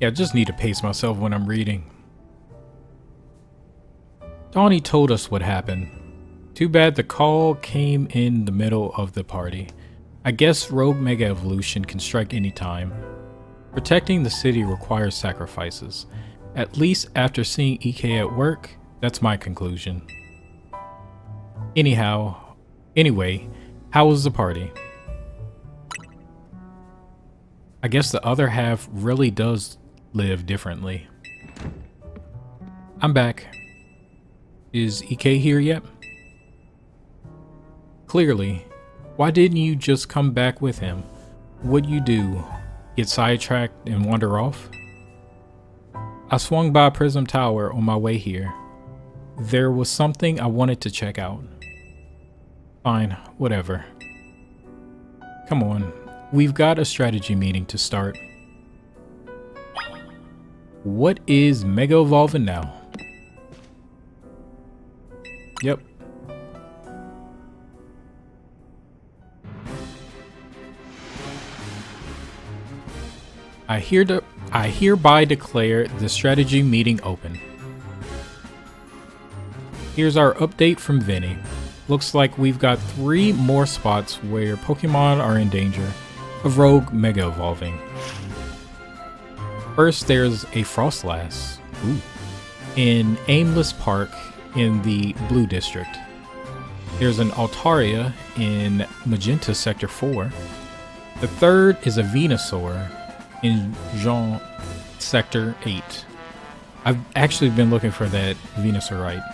Yeah, I just need to pace myself when I'm reading. Donnie told us what happened. Too bad the call came in the middle of the party. I guess Rogue Mega Evolution can strike any time. Protecting the city requires sacrifices. At least after seeing EK at work, that's my conclusion. Anyway, how was the party? I guess the other half really does live differently. I'm back. Is EK here yet? Clearly. Why didn't you just come back with him? What'd you do? Get sidetracked and wander off? I swung by Prism Tower on my way here. There was something I wanted to check out. Fine, whatever. Come on, we've got a strategy meeting to start. What is Mega Evolving now? Yep. I hereby declare the strategy meeting open. Here's our update from Vinny. Looks like we've got 3 more spots where Pokemon are in danger of Rogue Mega Evolving. First, there's a Frostlass in Aimless Park in the Blue District. There's an Altaria in Magenta Sector 4. The third is a Venusaur in Jean Sector 8. I've actually been looking for that Venusaurite.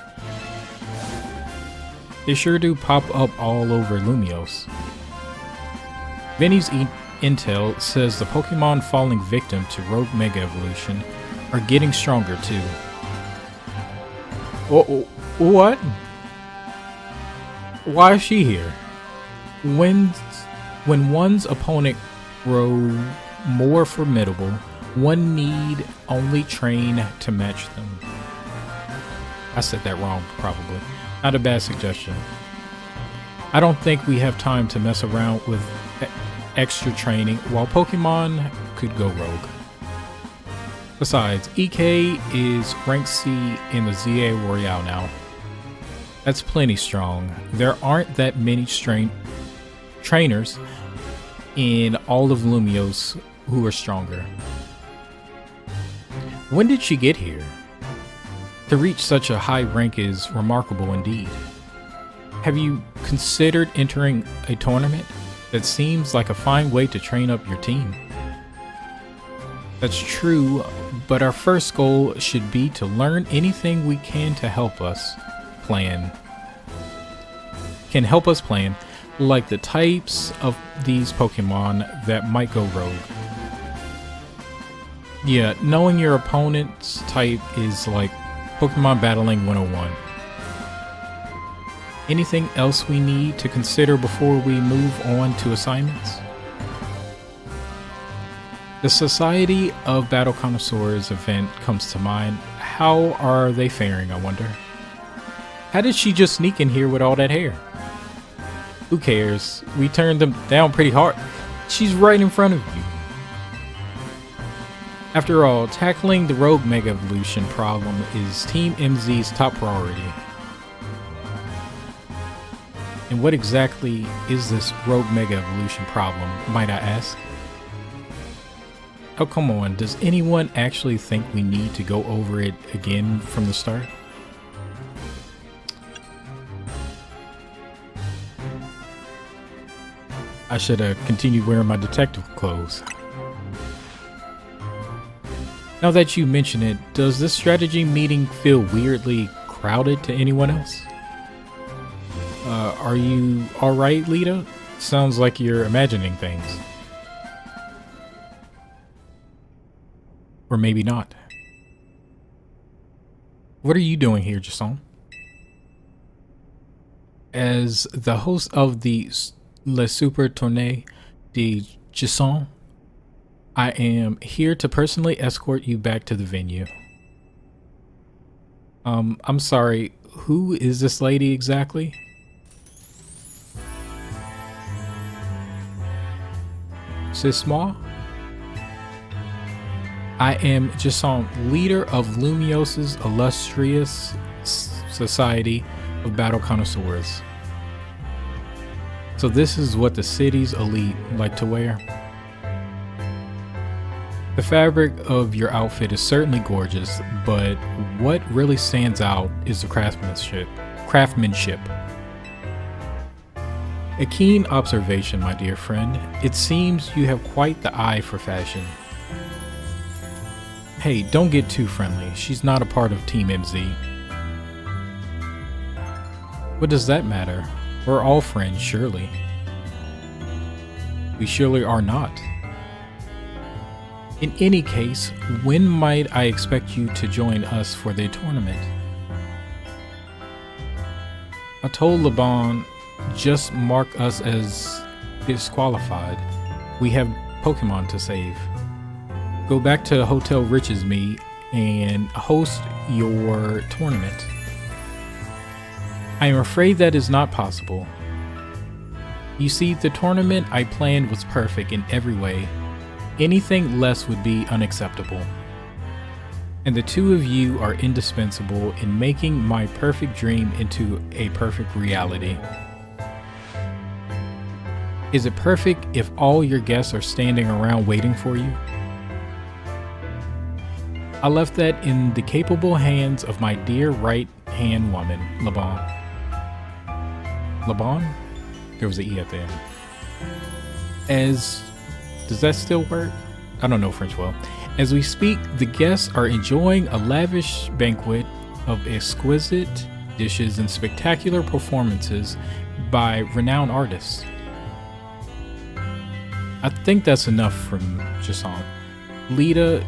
They sure do pop up all over Lumios. Vinny's intel says the Pokemon falling victim to Rogue Mega Evolution are getting stronger too. What? Why is she here? When one's opponent grows more formidable, one need only train to match them. I said that wrong, probably. Not a bad suggestion. I don't think we have time to mess around with extra training while Pokemon could go rogue. Besides, EK is rank C in the ZA Royale now. That's plenty strong. There aren't that many trainers in all of Lumios who are stronger. When did she get here? To reach such a high rank is remarkable indeed. Have you considered entering a tournament? That seems like a fine way to train up your team. That's true, but our first goal should be to learn anything we can to help us plan. Like the types of these Pokemon that might go rogue. Yeah, knowing your opponent's type is like Pokemon Battling 101. Anything else we need to consider before we move on to assignments? The Society of Battle Connoisseurs event comes to mind. How are they faring, I wonder? How did she just sneak in here with all that hair? Who cares? We turned them down pretty hard. She's right in front of you. After all, tackling the Rogue Mega Evolution problem is Team MZ's top priority. And what exactly is this Rogue Mega Evolution problem, might I ask? Oh, come on, does anyone actually think we need to go over it again from the start? I should have continued wearing my detective clothes. Now that you mention it, does this strategy meeting feel weirdly crowded to anyone else? Are you alright, Lita? Sounds like you're imagining things. Or maybe not. What are you doing here, Jacinthe? As the host of the Le Super Tournée de Jacinthe, I am here to personally escort you back to the venue. I'm sorry, who is this lady exactly? C'est moi? I am Jacinthe, leader of Lumios's illustrious society of battle connoisseurs. So this is what the city's elite like to wear. The fabric of your outfit is certainly gorgeous, but what really stands out is the craftsmanship. A keen observation, my dear friend. It seems you have quite the eye for fashion. Hey, don't get too friendly. She's not a part of Team MZ. What does that matter? We're all friends, surely. We surely are not. In any case, when might I expect you to join us for the tournament? I told Laban, just mark us as disqualified. We have Pokémon to save. Go back to Hotel Rich's Me and host your tournament. I am afraid that is not possible. You see, the tournament I planned was perfect in every way. Anything less would be unacceptable. And the two of you are indispensable in making my perfect dream into a perfect reality. Is it perfect if all your guests are standing around waiting for you? I left that in the capable hands of my dear right-hand woman, Laban. Laban? There was an E at the end. Does that still work? I don't know French well. As we speak, the guests are enjoying a lavish banquet of exquisite dishes and spectacular performances by renowned artists. I think that's enough from Jacinthe. Lita,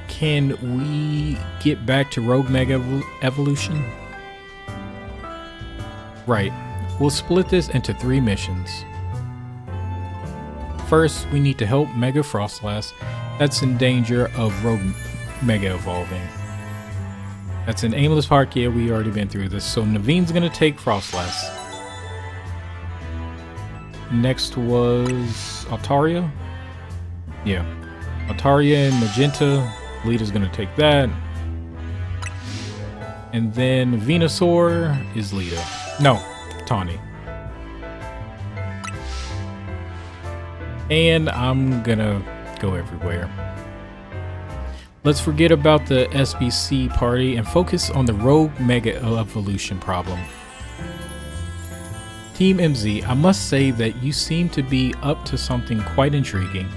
can we get back to Rogue Mega Evolution? Right. We'll split this into 3 missions. First, we need to help Mega Frostlass. That's in danger of Rogue Mega Evolving. That's an aimless park. Yeah, we already been through this. So Naveen's gonna take Frostlass. Next was Altaria. Yeah. Altaria and Magenta. Lita's gonna take that. And then Venusaur is Lita. No, Tawny. And I'm gonna go everywhere. Let's forget about the SBC party and focus on the Rogue Mega Evolution problem. Team MZ, I must say that you seem to be up to something quite intriguing.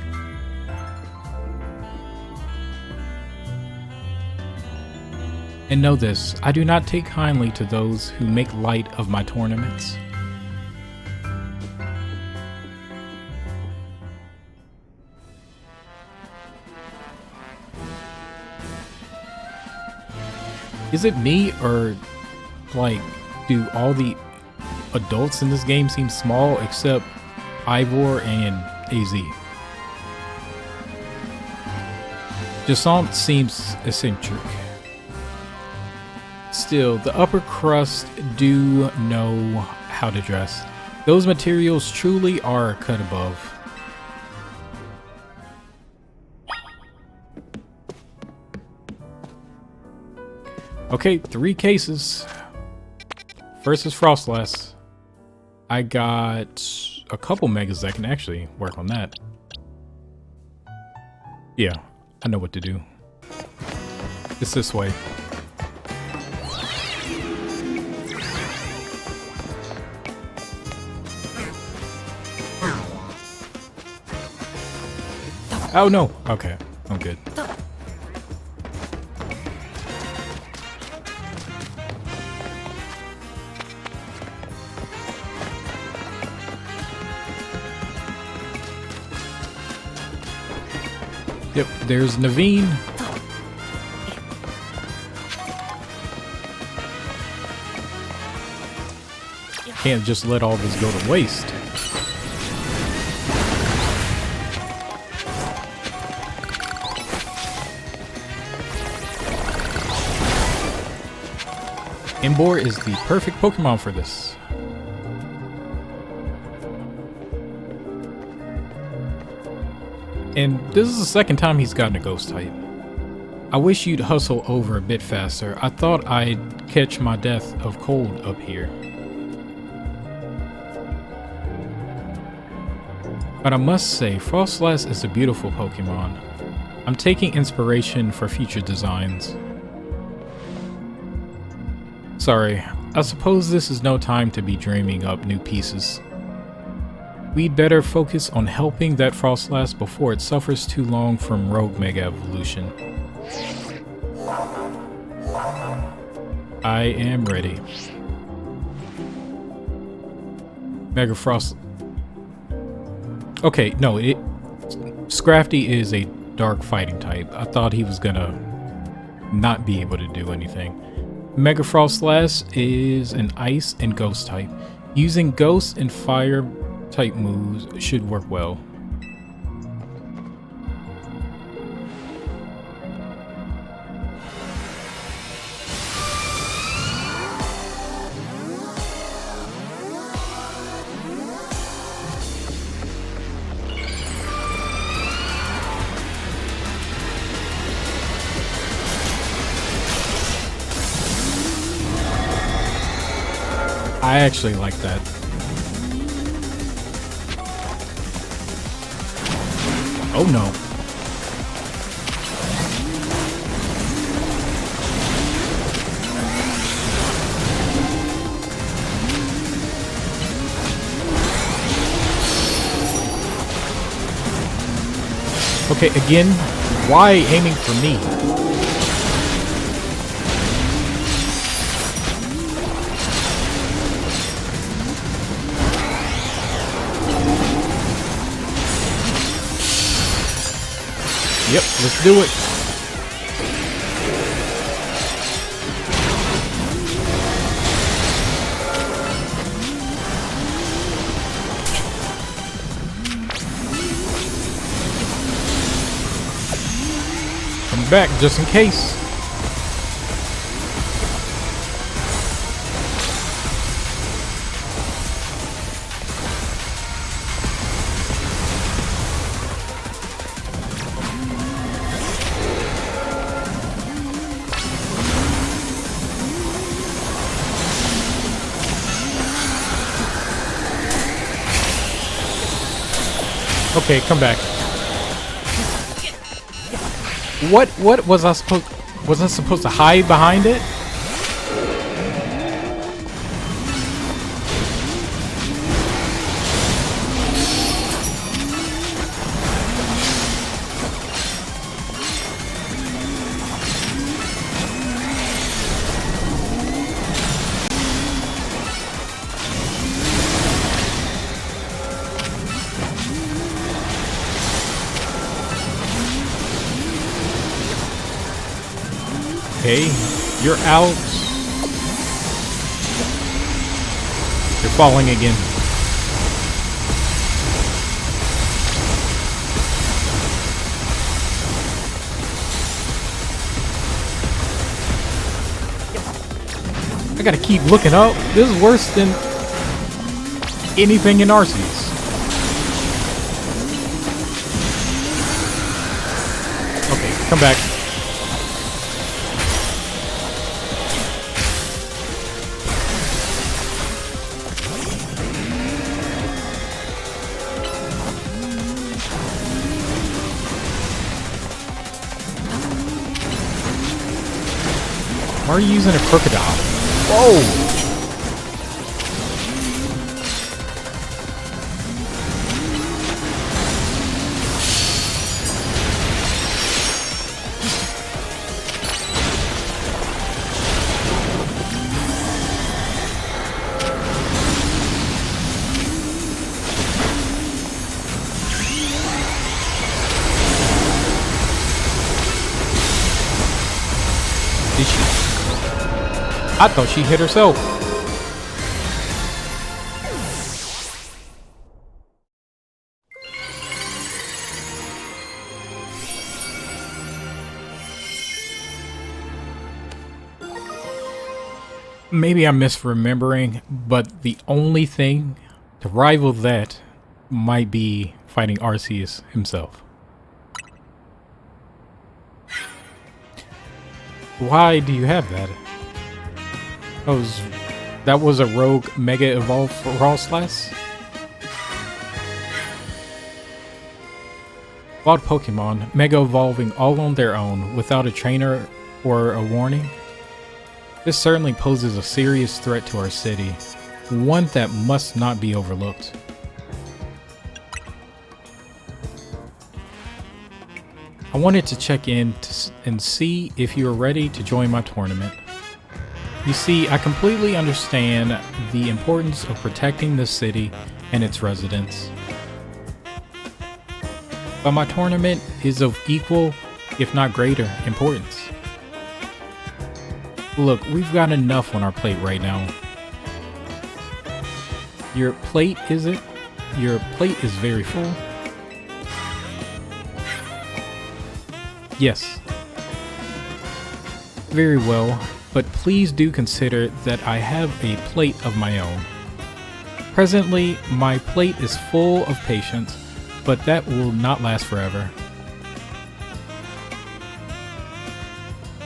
And know this, I do not take kindly to those who make light of my tournaments. Is it me, or like, do all the adults in this game seem small except Ivor and AZ? Jacinthe seems eccentric. Still, the upper crust do know how to dress. Those materials truly are cut above. Okay, 3 cases. First is Frostlass. I got a couple megas that can actually work on that. Yeah, I know what to do. It's this way. Oh no, okay, I'm good. Yep, there's Naveen. Can't just let all this go to waste. Embor is the perfect Pokemon for this. And this is the second time he's gotten a ghost type. I wish you'd hustle over a bit faster. I thought I'd catch my death of cold up here. But I must say, Frostlass is a beautiful Pokemon. I'm taking inspiration for future designs. Sorry, I suppose this is no time to be dreaming up new pieces. We'd better focus on helping that Frostlass before it suffers too long from Rogue Mega Evolution. I am ready. Mega Frost... Okay, no, Scrafty is a dark fighting type. I thought he was gonna not be able to do anything. Mega Frostlass is an ice and ghost type. Using ghost and fire type moves should work well. I actually like that. Oh no. Okay, again, why aiming for me? Yep, let's do it. Come back just in case. Okay, come back. What was I supposed to hide behind it? Okay, you're out. You're falling again. I gotta keep looking up. This is worse than anything in Arceus. Okay, come back. Why are you using a crocodile? Whoa! Did she? I thought she hit herself. Maybe I'm misremembering, but the only thing to rival that might be fighting Arceus himself. Why do you have that? That was a rogue Mega Evolve for Frostlass? Wild Pokemon, Mega Evolving all on their own, without a trainer or a warning? This certainly poses a serious threat to our city, one that must not be overlooked. I wanted to check in and see if you are ready to join my tournament. You see, I completely understand the importance of protecting the city and its residents. But my tournament is of equal, if not greater, importance. Look, we've got enough on our plate right now. Your plate, is it? Your plate is very full. Yes. Very well, but please do consider that I have a plate of my own. Presently, my plate is full of patience, but that will not last forever.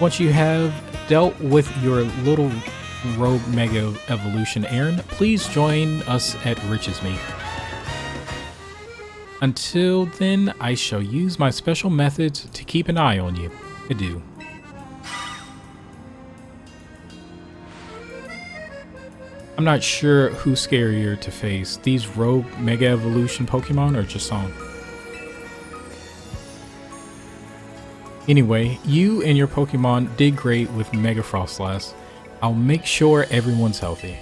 Once you have dealt with your little rogue Mega Evolution errand, please join us at Rich's Meet. Until then, I shall use my special methods to keep an eye on you. Adieu. I'm not sure who's scarier to face, these rogue Mega Evolution Pokemon or Jacinthe. Anyway, you and your Pokemon did great with Mega Frostlass. I'll make sure everyone's healthy.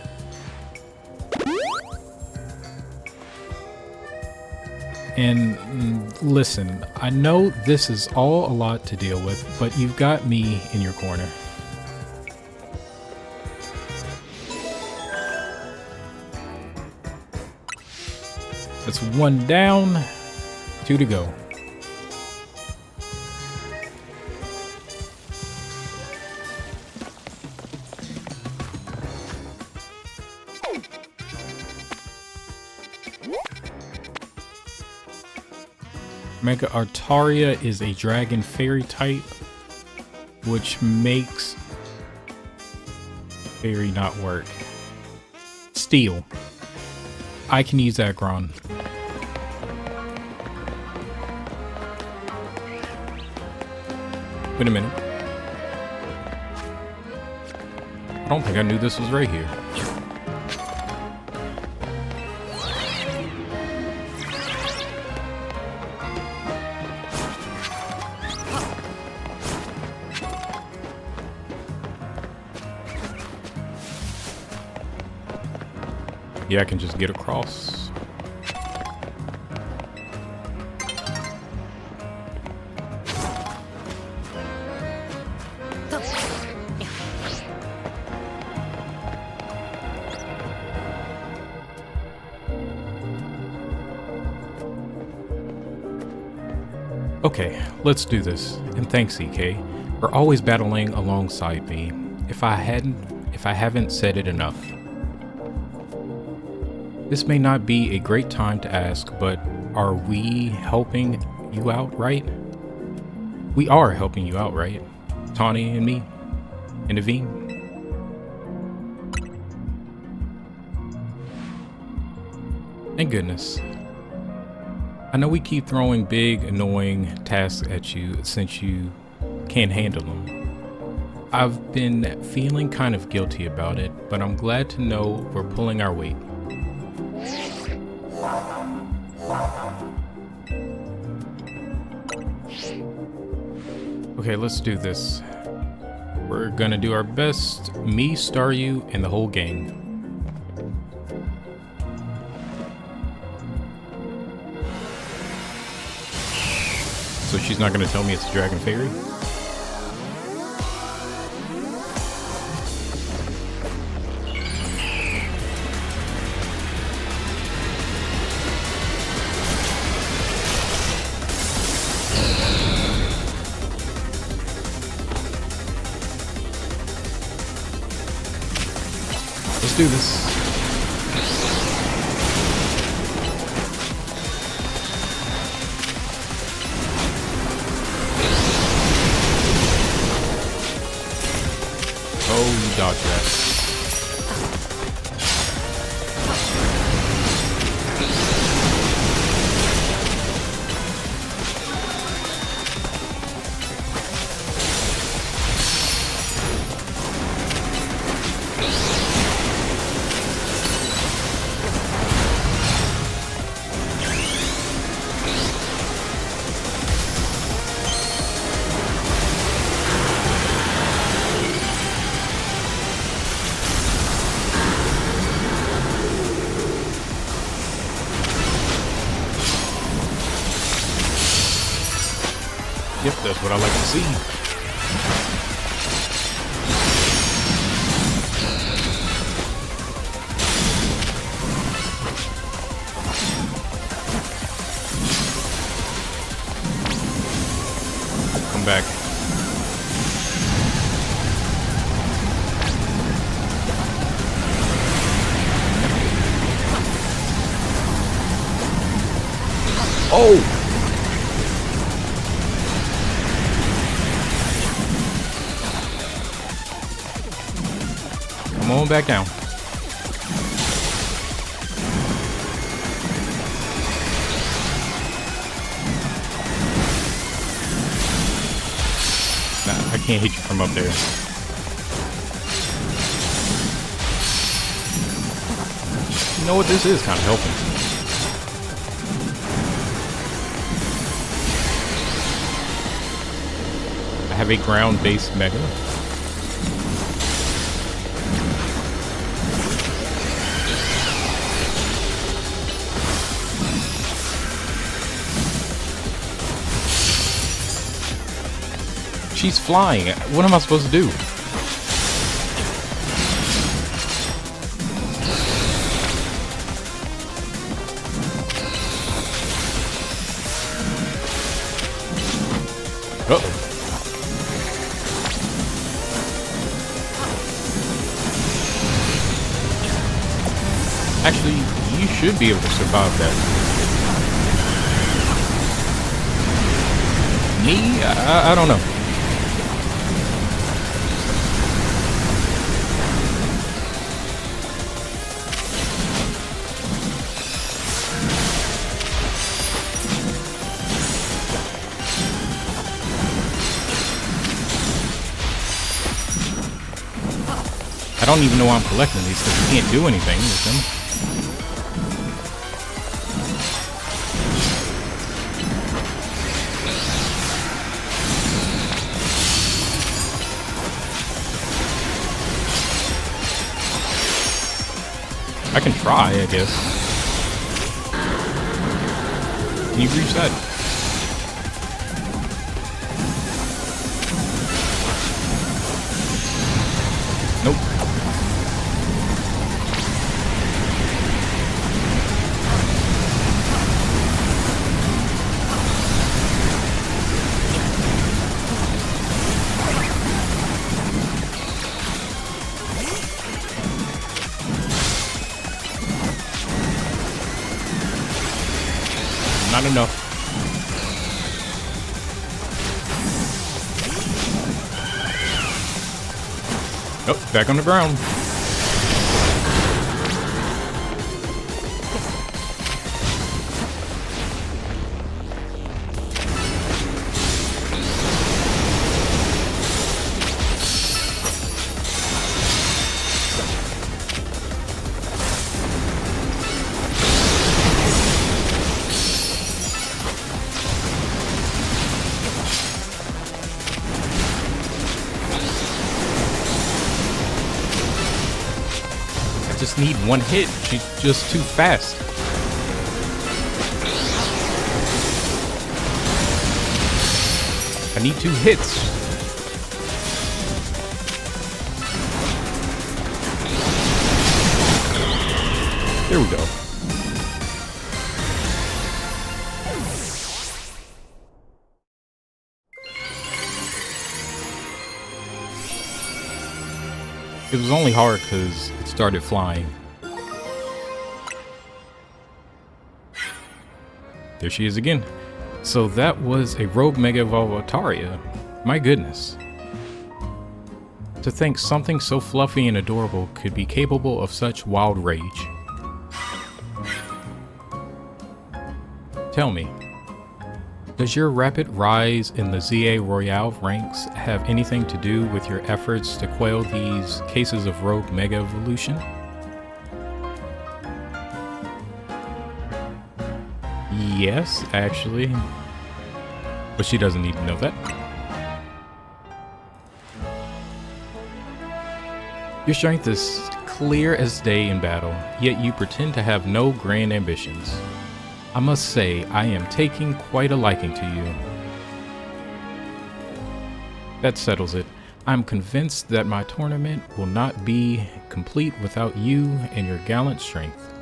And listen, I know this is all a lot to deal with, but you've got me in your corner. That's 1 down, 2 to go. Mega Artaria is a Dragon Fairy type, which makes Fairy not work. Steel. I can use Aggron. Wait a minute. I don't think I knew this was right here. Yeah, I can just get across. Okay, let's do this. And thanks, EK, for always battling alongside me. If I haven't said it enough. This may not be a great time to ask, but are we helping you out, right? We are helping you out, right? Tawny and me? And Naveen? Thank goodness. I know we keep throwing big, annoying tasks at you since you can't handle them. I've been feeling kind of guilty about it, but I'm glad to know we're pulling our weight. Okay, let's do this. We're gonna do our best, me, Staryu, and the whole gang. So she's not gonna tell me it's a Dragon Fairy? Let's do this. dodge that. Yep, that's what I like to see. Come back. Oh! Come on back down. Nah, I can't hit you from up there. You know what, this is kind of helping. I have a ground-based mega. She's flying. What am I supposed to do? Uh-oh. Actually, you should be able to survive that. Me? I don't know. I don't even know why I'm collecting these because you can't do anything with them. I can try, I guess. Can you reach that? Nope. Not enough. Oh, back on the ground. Just need one hit. She's just too fast. I need 2 hits. There we go. It was only hard because it started flying. There she is again. So that was a Rogue Mega Evolve Altaria. My goodness. To think something so fluffy and adorable could be capable of such wild rage. Tell me, does your rapid rise in the ZA Royale ranks have anything to do with your efforts to quell these cases of rogue mega evolution? Yes, actually. But she doesn't need to know that. Your strength is clear as day in battle, yet you pretend to have no grand ambitions. I must say, I am taking quite a liking to you. That settles it. I'm convinced that my tournament will not be complete without you and your gallant strength.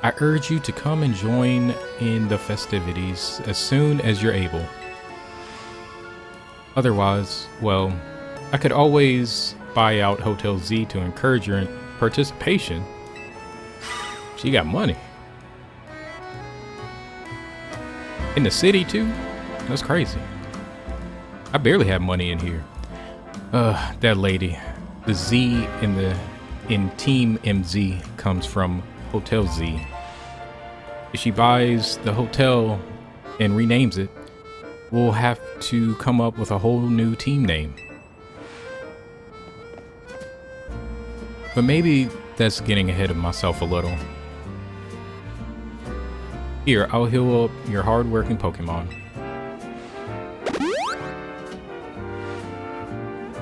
I urge you to come and join in the festivities as soon as you're able. Otherwise, well, I could always buy out Hotel Z to encourage your participation. She got money. In the city too? That's crazy. I barely have money in here. That lady. The Z in Team MZ comes from Hotel Z. If she buys the hotel and renames it, we'll have to come up with a whole new team name. But maybe that's getting ahead of myself a little. Here, I'll heal up your hard-working Pokemon.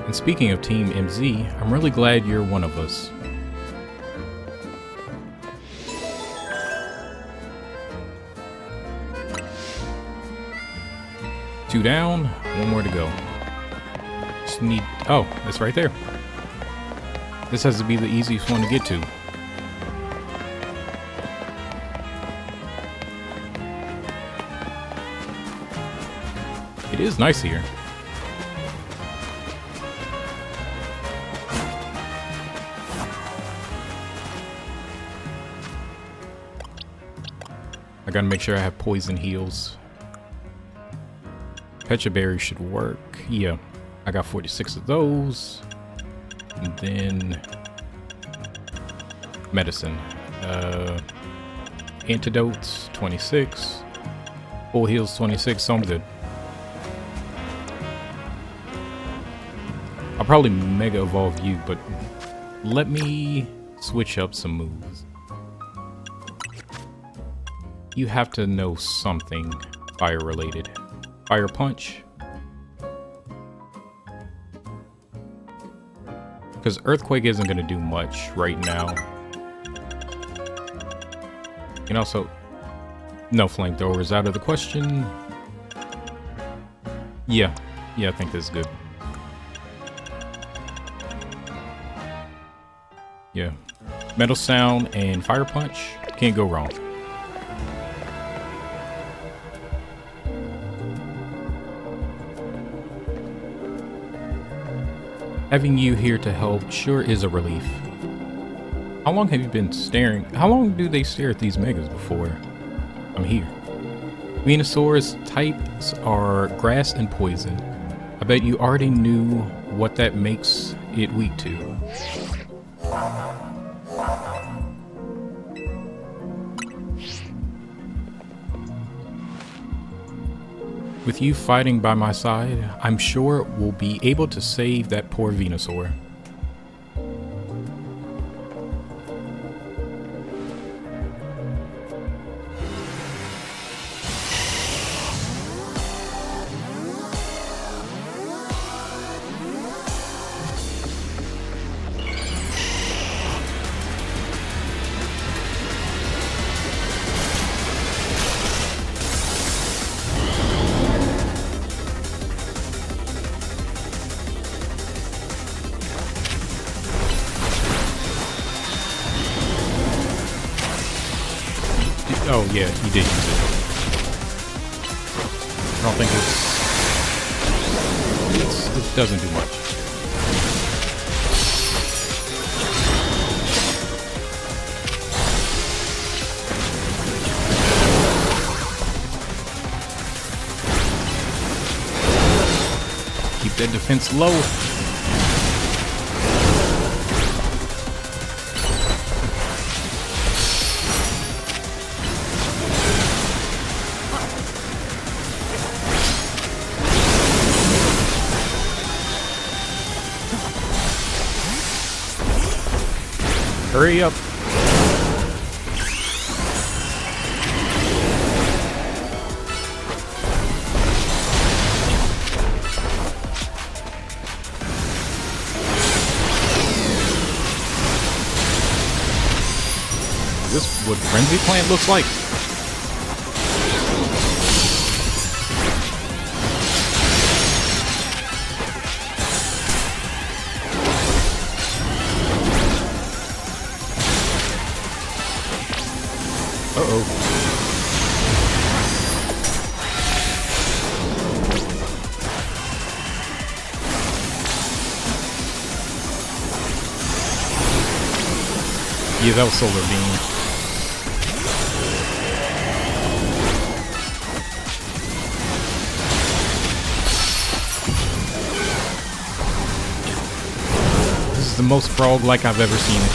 And speaking of Team MZ, I'm really glad you're one of us. Two down, one more to go. Just need... Oh, it's right there. This has to be the easiest one to get to. It is nice here. I gotta make sure I have poison heals. Pecha Berry should work. Yeah, I got 46 of those. And then medicine. Antidotes 26. Full heals 26, so I'm good. I'll probably Mega Evolve you, but let me switch up some moves. You have to know something fire related. Fire Punch. Because Earthquake isn't going to do much right now. And also, no flamethrowers out of the question. Yeah, I think this is good. Yeah, Metal Sound and Fire Punch, can't go wrong. Having you here to help sure is a relief. How long have you been staring? How long do they stare at these megas before I'm here? Venusaur's types are grass and poison. I bet you already knew what that makes it weak to. With you fighting by my side, I'm sure we'll be able to save that poor Venusaur. Oh yeah, he did use it. I don't think it doesn't do much. Keep that defense low. Hurry up. Is this what Frenzy Plant looks like? Uh-oh. Yeah, that was Solar Beam. This is the most frog-like I've ever seen it.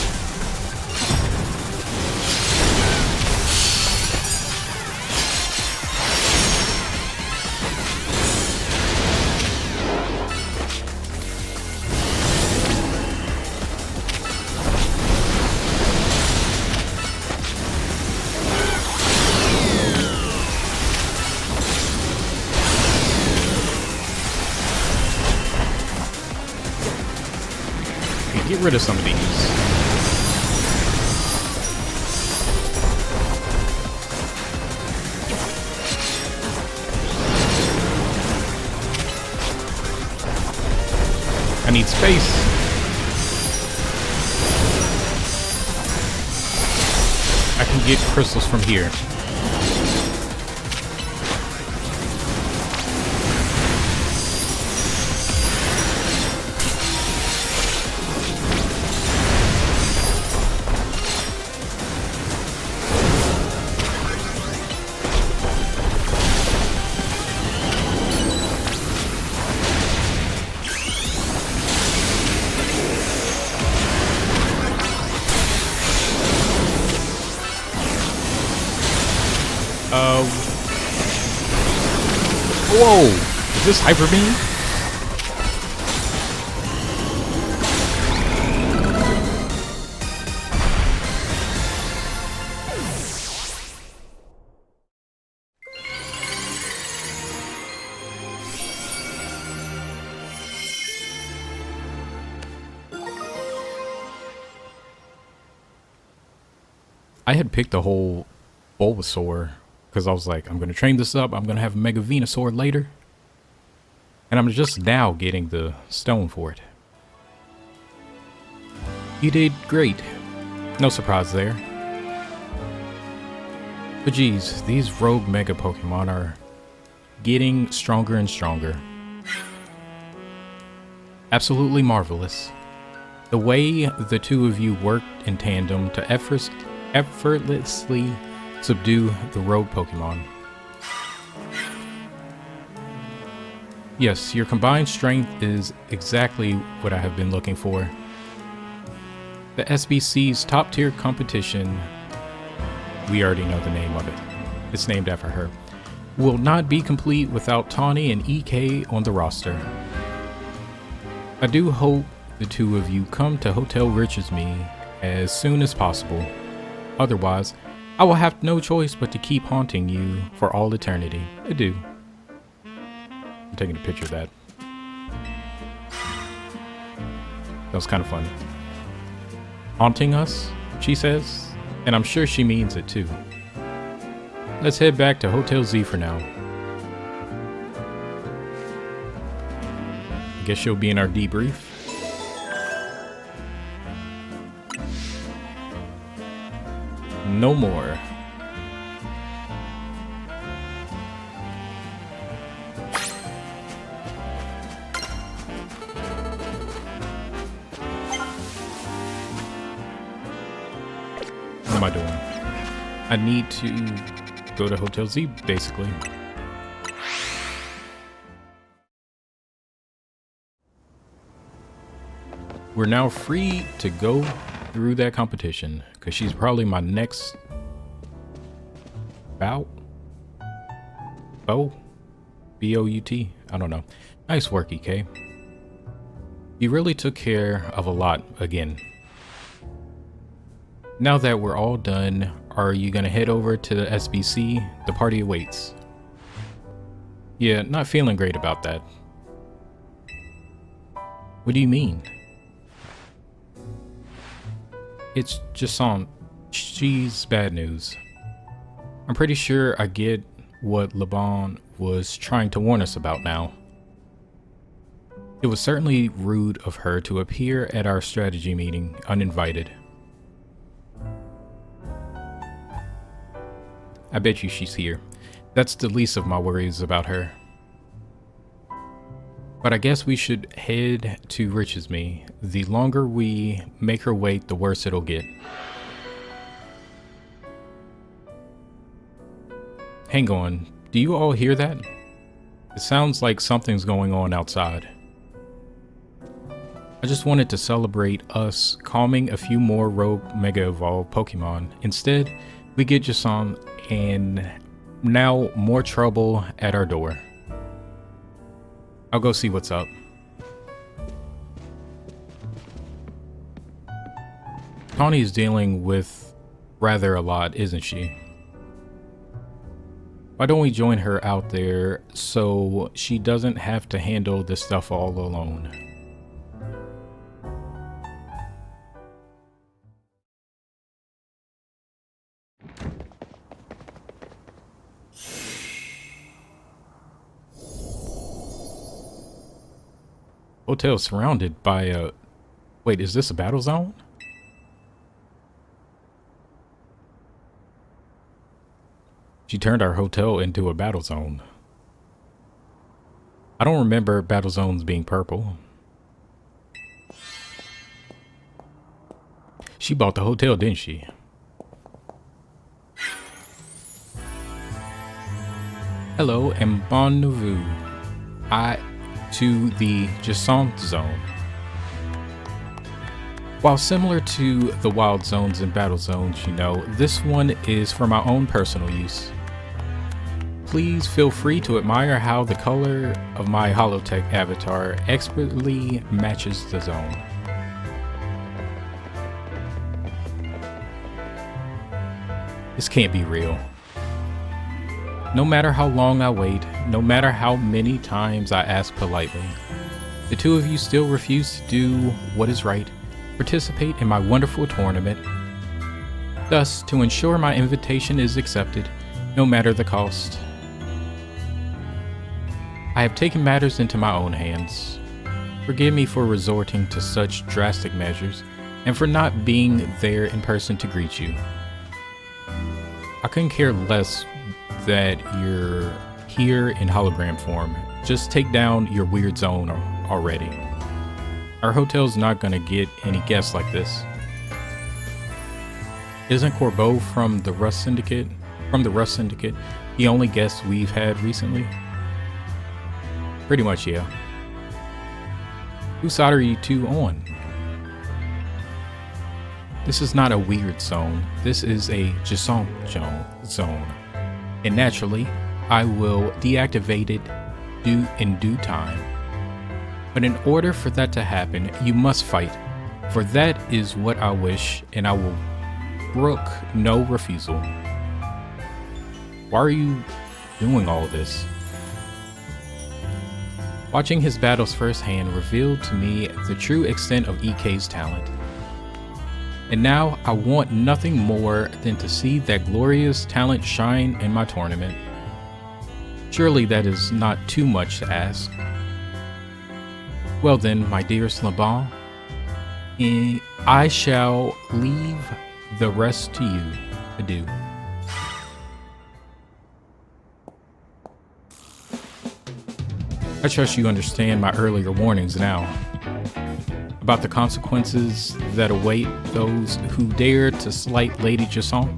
Get rid of some of these. I need space. I can get crystals from here. Whoa! Is this Hyper Beam? I had picked a whole Bulbasaur because I was like, I'm going to train this up. I'm going to have a Mega Venusaur later. And I'm just now getting the stone for it. You did great. No surprise there. But geez, these rogue Mega Pokemon are getting stronger and stronger. Absolutely marvelous. The way the two of you worked in tandem to effortlessly subdue the rogue Pokemon. Yes, your combined strength is exactly what I have been looking for. The SBC's top tier competition, we already know the name of it. It's named after her. Will not be complete without Tawny and EK on the roster. I do hope the two of you come to Hotel Riches Me as soon as possible. Otherwise, I will have no choice but to keep haunting you for all eternity. Adieu. I'm taking a picture of that. That was kind of funny. Haunting us, she says, and I'm sure she means it too. Let's head back to Hotel Z for now. Guess she'll be in our debrief. No more. What am I doing? I need to go to Hotel Z, basically. we're now free to go through that competition because she's probably my next bout. B-O-U-T. I don't know. Nice work, EK. You really took care of a lot again. Now that we're all done, are you gonna head over to the SBC? The party awaits. Yeah, not feeling great about that. What do you mean? It's Jacinthe. She's bad news. I'm pretty sure I get what Laban was trying to warn us about now. It was certainly rude of her to appear at our strategy meeting uninvited. I bet you she's here. That's the least of my worries about her. But I guess we should head to Richesme. The longer we make her wait, the worse it'll get. Hang on, do you all hear that? It sounds like something's going on outside. I just wanted to celebrate us calming a few more rogue Mega Evolved Pokemon. Instead, we get Jacinthe and now more trouble at our door. I'll go see what's up. Tawny's dealing with rather a lot, isn't she? Why don't we join her out there so she doesn't have to handle this stuff all alone? Hotel surrounded by a... Wait, is this a battle zone? She turned our hotel into a battle zone. I don't remember battle zones being purple. She bought the hotel, didn't she? Hello and bon nouveau. To the Jacinthe zone. While similar to the wild zones and battle zones, you know, this one is for my own personal use. Please feel free to admire how the color of my holotech avatar expertly matches the zone. This can't be real. No matter how long I wait, no matter how many times I ask politely, the two of you still refuse to do what is right, participate in my wonderful tournament. Thus, to ensure my invitation is accepted, no matter the cost, I have taken matters into my own hands. Forgive me for resorting to such drastic measures, and for not being there in person to greet you. I couldn't care less that you're here in hologram form. Just take down your weird zone already. Our hotel's not gonna get any guests like this. Isn't Corbeau from the Rust Syndicate the only guest we've had recently? Pretty much, yeah. Whose side are you two on? This is not a weird zone. This is a Jacinthe zone. And naturally, I will deactivate it in due time. But in order for that to happen, you must fight, for that is what I wish, and I will brook no refusal. Why are you doing all this? Watching his battles firsthand revealed to me the true extent of EK's talent. And now I want nothing more than to see that glorious talent shine in my tournament. Surely that is not too much to ask. Well then, my dearest Laban, I shall leave the rest to you. Adieu. I trust you understand my earlier warnings now about the consequences that await those who dare to slight Lady Jacinthe.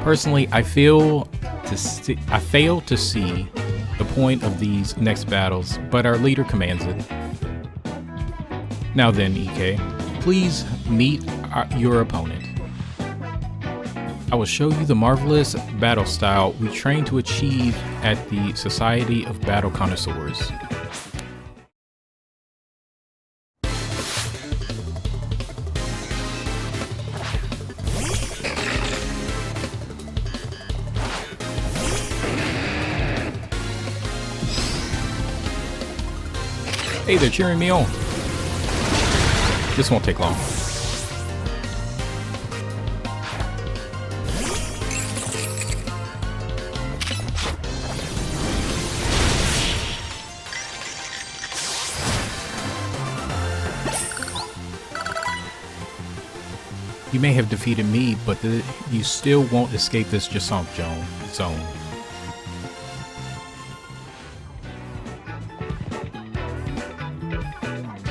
Personally, I fail to see the point of these next battles, but our leader commands it. Now then, EK, please meet your opponent. I will show you the marvelous battle style we train to achieve at the Society of Battle Connoisseurs. Hey, they're cheering me on. This won't take long. You may have defeated me, but you still won't escape this Jacinthe zone.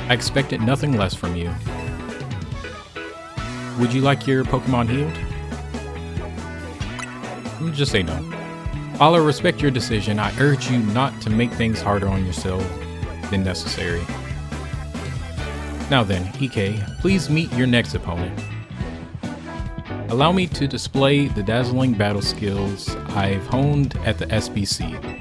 I expected nothing less from you. Would you like your Pokemon healed? Just say no. While I respect your decision, I urge you not to make things harder on yourself than necessary. Now then, EK, please meet your next opponent. Allow me to display the dazzling battle skills I've honed at the SBC.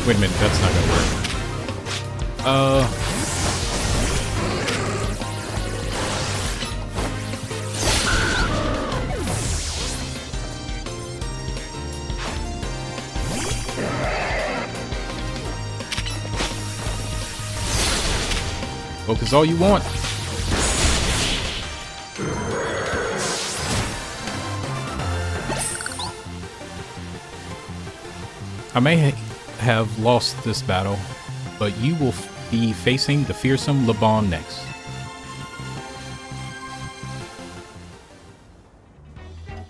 Wait a minute, that's not gonna work. Focus all you want. I may have lost this battle, but you will be facing the fearsome Laban next.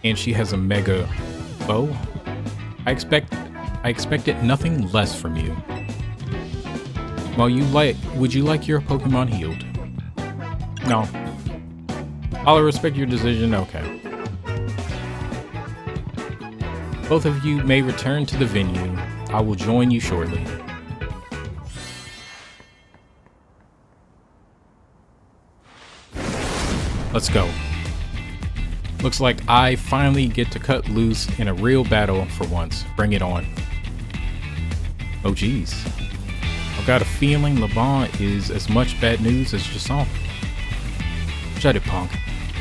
And she has a mega bow. I expected nothing less from you. Would you like your Pokemon healed? No. I'll respect your decision, okay. Both of you may return to the venue. I will join you shortly. Let's go. Looks like I finally get to cut loose in a real battle for once. Bring it on. Oh geez. I've got a feeling Laban is as much bad news as Jacinthe. Shut it, punk.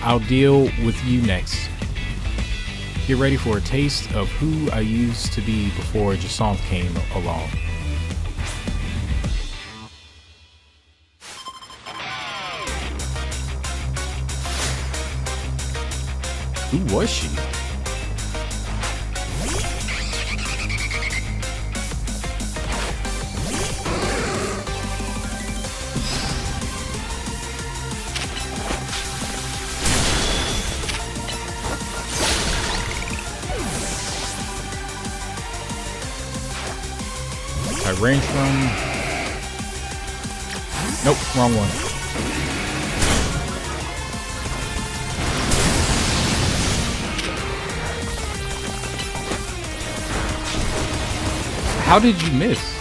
I'll deal with you next. Get ready for a taste of who I used to be before Jacinthe came along. Who was she? I range from... Nope, wrong one. How did you miss?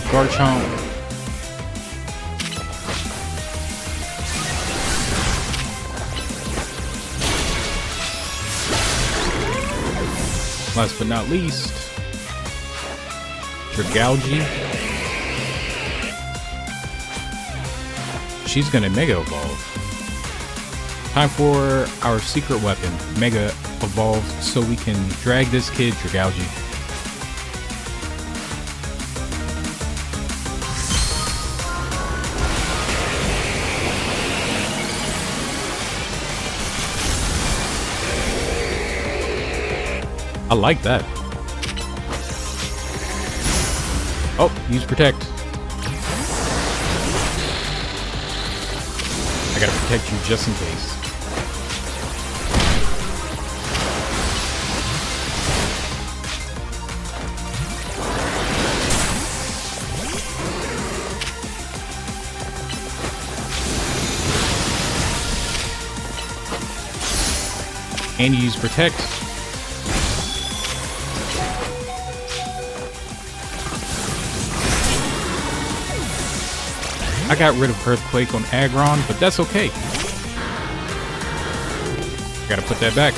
Garchomp. Last but not least, Dragalge. She's gonna Mega Evolve. Time for our secret weapon, Mega Evolve, so we can drag this kid Dragalge. I like that. Oh, use protect. I gotta protect you just in case. And you use protect. I got rid of Earthquake on Aggron, but that's okay. Gotta put that back.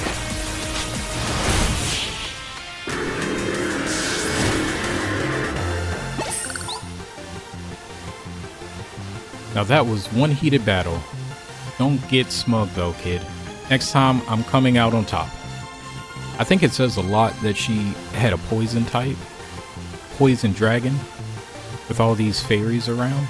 Now that was one heated battle. Don't get smug though, kid. Next time, I'm coming out on top. I think it says a lot that she had a poison type. Poison dragon. With all these fairies around.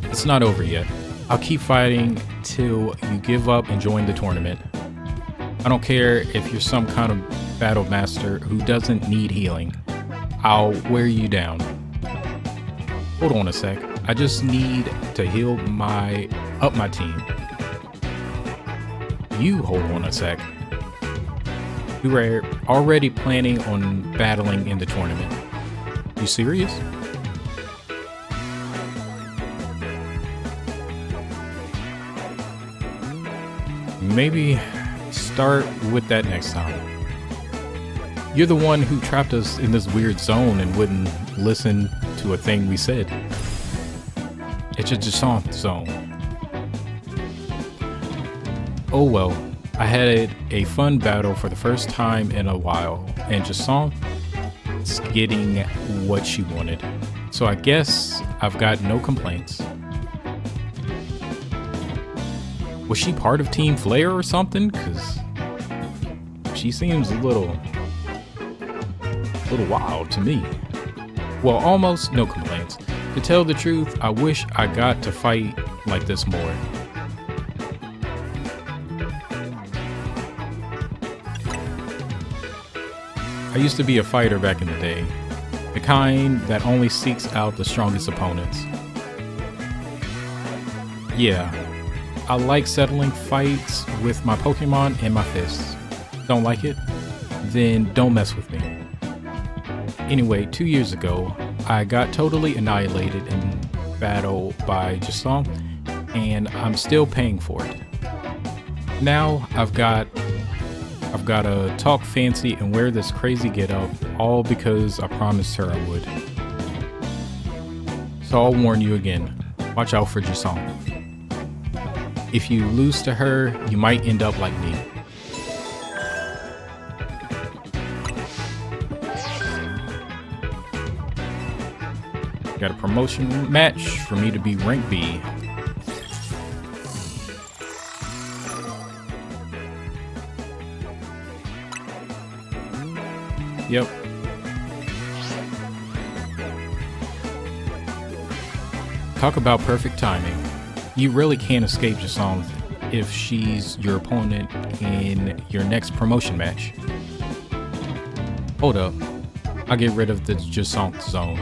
It's not over yet. I'll keep fighting till you give up and join the tournament. I don't care if you're some kind of battle master who doesn't need healing. I'll wear you down. Hold on a sec. I just need to heal up my team. You hold on a sec. We were already planning on battling in the tournament. You serious? Maybe start with that next time. You're the one who trapped us in this weird zone and wouldn't listen to a thing we said. It's a Jacinthe zone. Oh well, I had a fun battle for the first time in a while, and Jacinthe is getting what she wanted. So I guess I've got no complaints. Was she part of Team Flare or something? Cause she seems a little wild to me. Well, almost no complaints. To tell the truth, I wish I got to fight like this more. I used to be a fighter back in the day. The kind that only seeks out the strongest opponents. Yeah. I like settling fights with my Pokemon and my fists. Don't like it? Then don't mess with me. Anyway, 2 years ago, I got totally annihilated in battle by Jacinthe, and I'm still paying for it. Now I've got to talk fancy and wear this crazy getup, all because I promised her I would. So I'll warn you again, watch out for Jacinthe. If you lose to her, you might end up like me. Got a promotion match for me to be rank B. Yep. Talk about perfect timing. You really can't escape Jacinthe if she's your opponent in your next promotion match. Hold up. I'll get rid of the Jacinthe zone.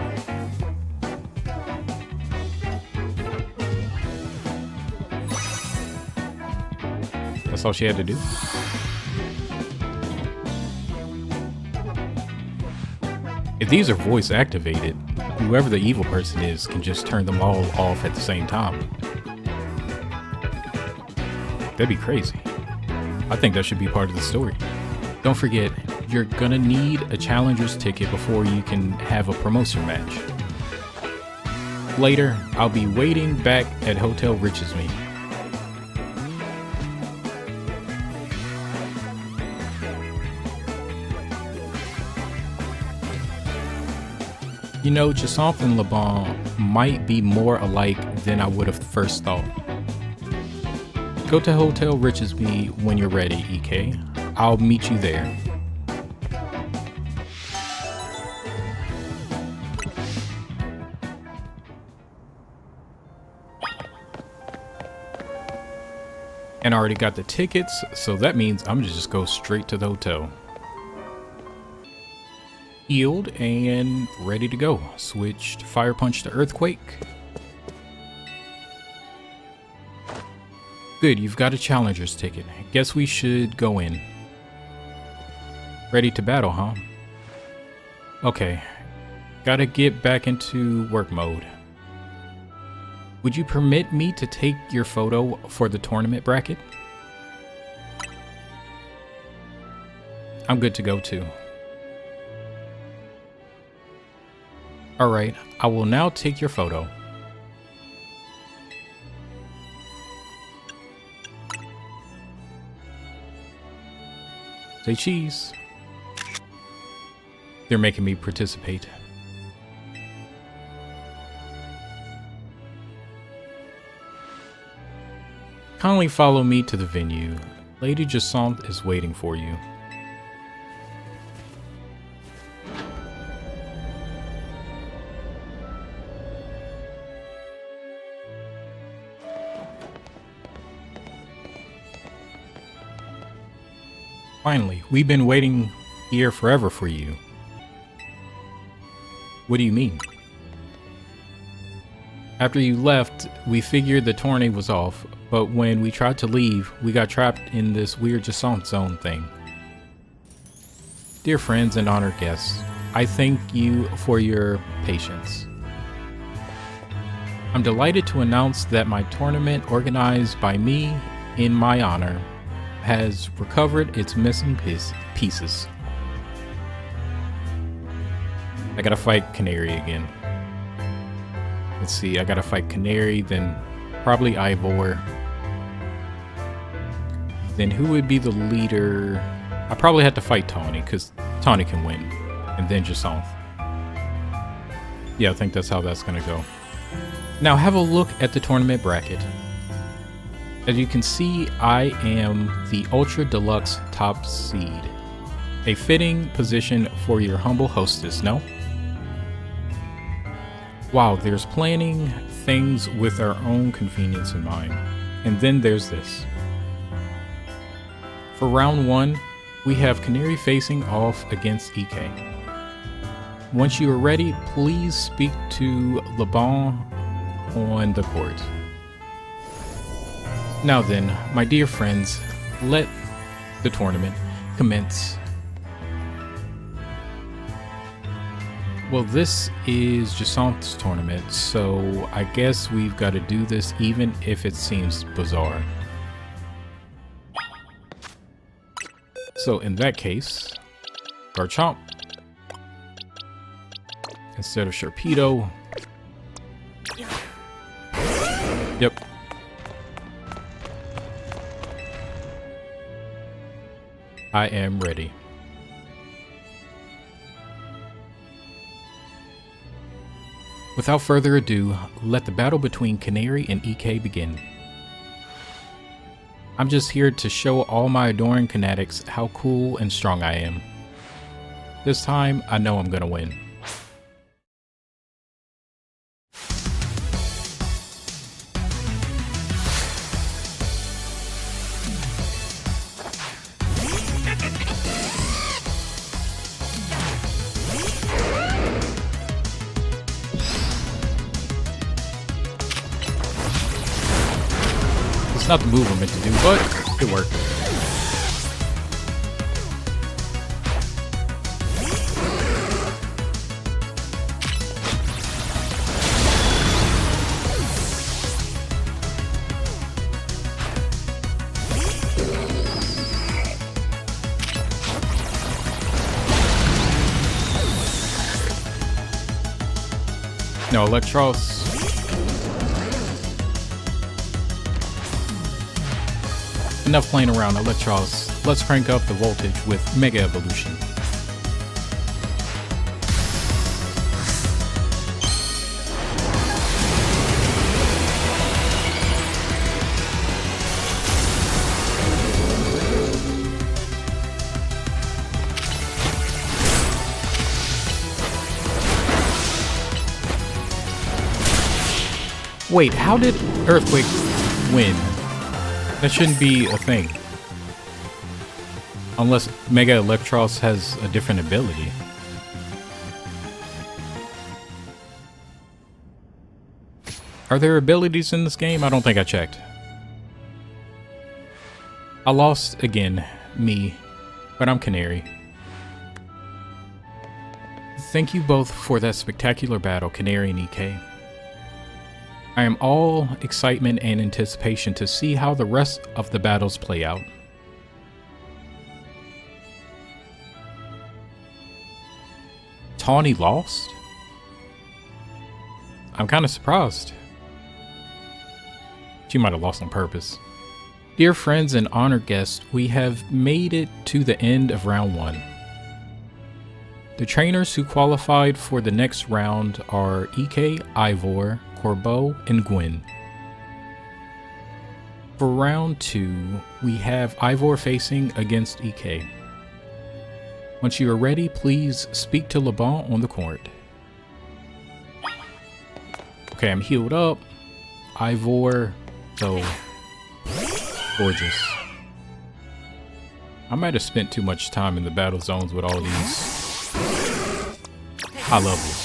That's all she had to do. If these are voice activated, whoever the evil person is can just turn them all off at the same time. That'd be crazy. I think that should be part of the story. Don't forget, you're gonna need a challenger's ticket before you can have a promotion match. Later, I'll be waiting back at Hotel Richesmead. You know, Jacinthe and LeBon might be more alike than I would have first thought. Go to Hotel Richesmead when you're ready, EK. I'll meet you there. And I already got the tickets, so that means I'm gonna just go straight to the hotel. Healed and ready to go. Switched Fire Punch to Earthquake. Good, you've got a Challenger's ticket. Guess we should go in. Ready to battle, huh? Okay. Gotta get back into work mode. Would you permit me to take your photo for the tournament bracket? I'm good to go too. Alright, I will now take your photo. Say cheese. They're making me participate. Kindly follow me to the venue. Lady Jacinthe is waiting for you. Finally, we've been waiting here forever for you. What do you mean? After you left, we figured the tourney was off, but when we tried to leave, we got trapped in this weird Jacinthe zone thing. Dear friends and honored guests, I thank you for your patience. I'm delighted to announce that my tournament, organized by me in my honor, has recovered its missing pieces. I gotta fight Canary again. Let's see, I gotta fight Canary, then probably Ivor. Then who would be the leader? I probably have to fight Tawny, because Tawny can win. And then Jacinthe. Yeah, I think that's how that's gonna go. Now have a look at the tournament bracket. As you can see, I am the Ultra Deluxe top seed. A fitting position for your humble hostess, no? Wow, there's planning things with our own convenience in mind. And then there's this. For round 1, we have Canary facing off against EK. Once you are ready, please speak to Laban on the court. Now then, my dear friends, let the tournament commence. Well, this is Jacinthe's tournament, so I guess we've got to do this even if it seems bizarre. So in that case, Garchomp instead of Sharpedo. Yep. I am ready. Without further ado, let the battle between Canary and EK begin. I'm just here to show all my adoring Kinetics how cool and strong I am. This time, I know I'm gonna win. Not the move I'm meant to do, but it worked. No, Electros. Enough playing around, Electros. Let's crank up the voltage with Mega Evolution. Wait, how did Earthquake win? That shouldn't be a thing. Unless Mega Electros has a different ability. Are there abilities in this game? I don't think I checked. I lost again, me, but I'm Canary. Thank you both for that spectacular battle, Canary and EK. I am all excitement and anticipation to see how the rest of the battles play out. Tawny lost? I'm kind of surprised. She might have lost on purpose. Dear friends and honored guests, we have made it to the end of round 1. The trainers who qualified for the next round are EK, Ivor, Corbeau, and Gwen. For round 2, we have Ivor facing against EK. Once you are ready, please speak to LeBon on the court. Okay, I'm healed up. Ivor, so gorgeous. I might have spent too much time in the battle zones with all these high levels.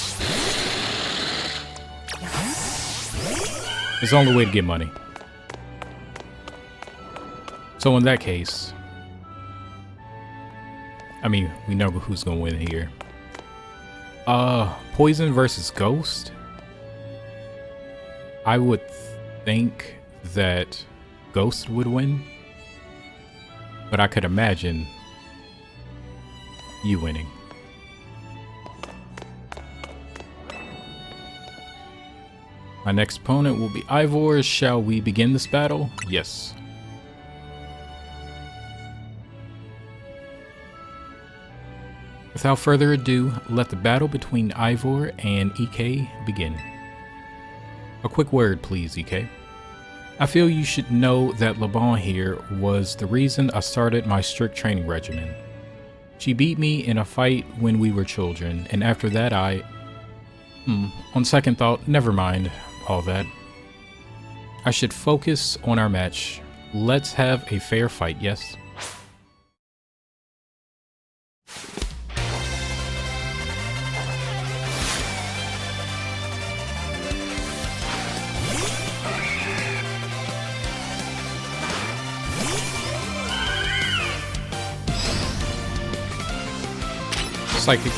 It's the only way to get money. So in that case, I mean, we know who's gonna win here. Poison versus Ghost. I would think that Ghost would win, but I could imagine you winning. My next opponent will be Ivor. Shall we begin this battle? Yes. Without further ado, let the battle between Ivor and EK begin. A quick word, please, EK. I feel you should know that LeBon here was the reason I started my strict training regimen. She beat me in a fight when we were children, and after that on second thought, never mind all that. I should focus on our match. Let's have a fair fight, yes? Psychic.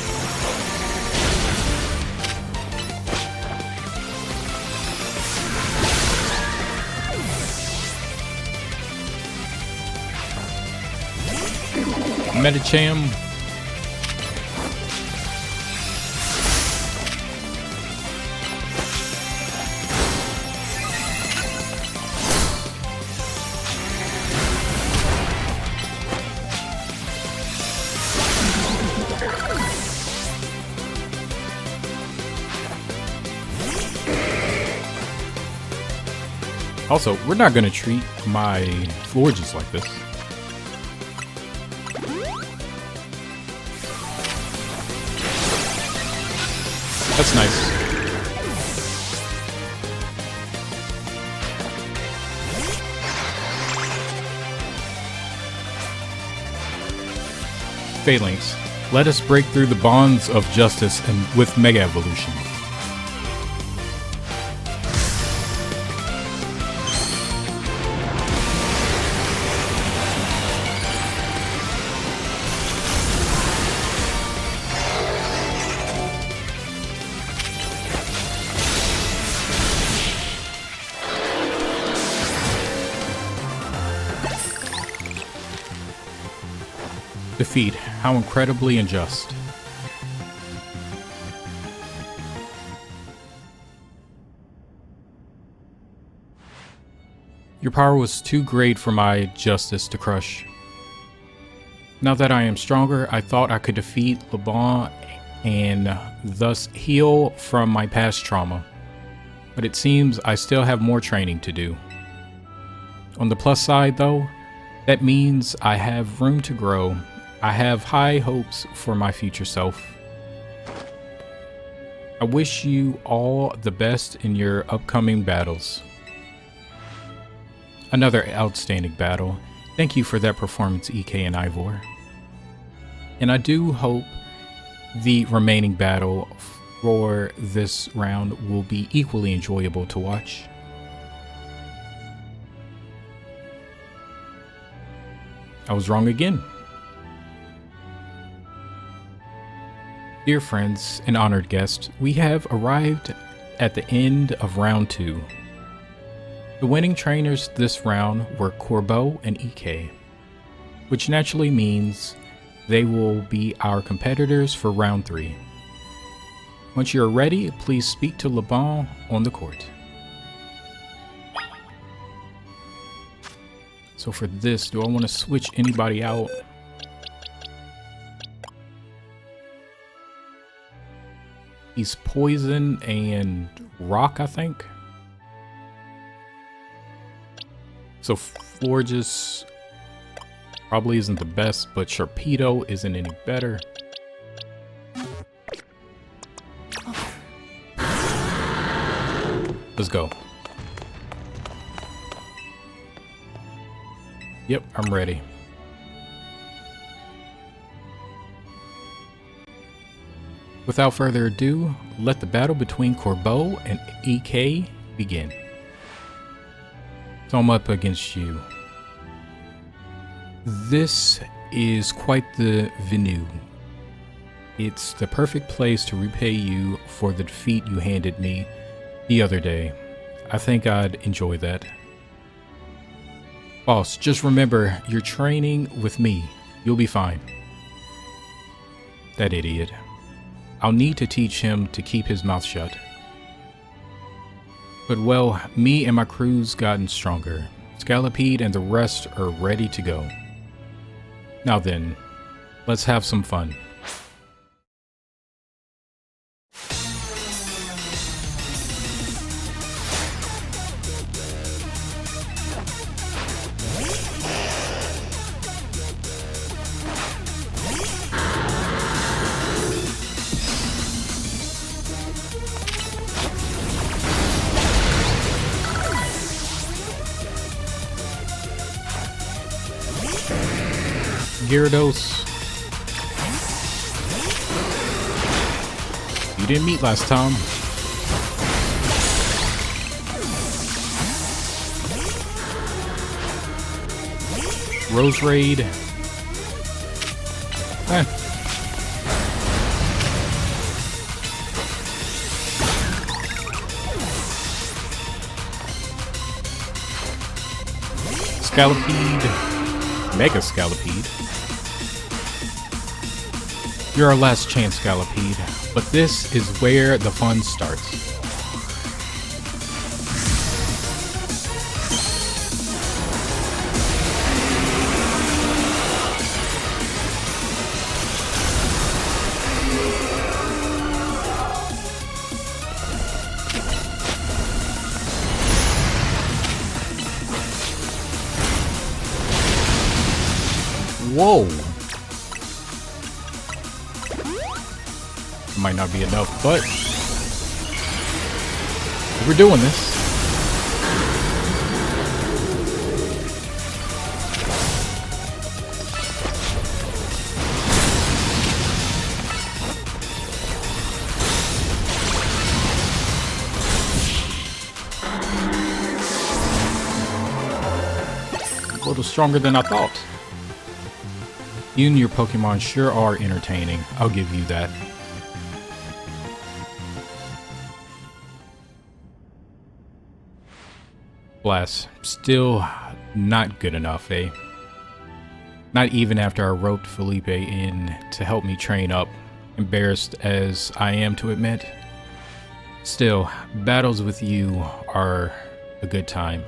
Medicham. Also, we're not going to treat my Florges like this. That's nice. Phalanx, let us break through the bonds of justice and with Mega Evolution. Defeat. How incredibly unjust. Your power was too great for my justice to crush. Now that I am stronger, I thought I could defeat LeBon and thus heal from my past trauma. But it seems I still have more training to do. On the plus side though, that means I have room to grow. I have high hopes for my future self. I wish you all the best in your upcoming battles. Another outstanding battle. Thank you for that performance, EK and Ivor. And I do hope the remaining battle for this round will be equally enjoyable to watch. I was wrong again. Dear friends and honored guests, we have arrived at the end of round 2. The winning trainers this round were Corbeau and EK, which naturally means they will be our competitors for round 3. Once you're ready, please speak to Laban on the court. So for this, do I want to switch anybody out? He's poison and rock, I think. So Florges probably isn't the best, but Sharpedo isn't any better. Let's go. Yep, I'm ready. Without further ado, let the battle between Corbeau and EK begin. So I'm up against you. This is quite the venue. It's the perfect place to repay you for the defeat you handed me the other day. I think I'd enjoy that. Boss, just remember, you're training with me. You'll be fine. That idiot. I'll need to teach him to keep his mouth shut. But well, me and my crew's gotten stronger. Scalipede and the rest are ready to go. Now then, let's have some fun. Gyarados. You didn't meet last time. Rose Raid. Scalipede. Mega Scalipede. You're our last chance, Scalipede, but this is where the fun starts. Whoa! Might not be enough, but we're doing this. A little stronger than I thought. You and your Pokemon sure are entertaining. I'll give you that. Blast. Still not good enough, eh? Not even after I roped Felipe in to help me train up, embarrassed as I am to admit. Still, battles with you are a good time.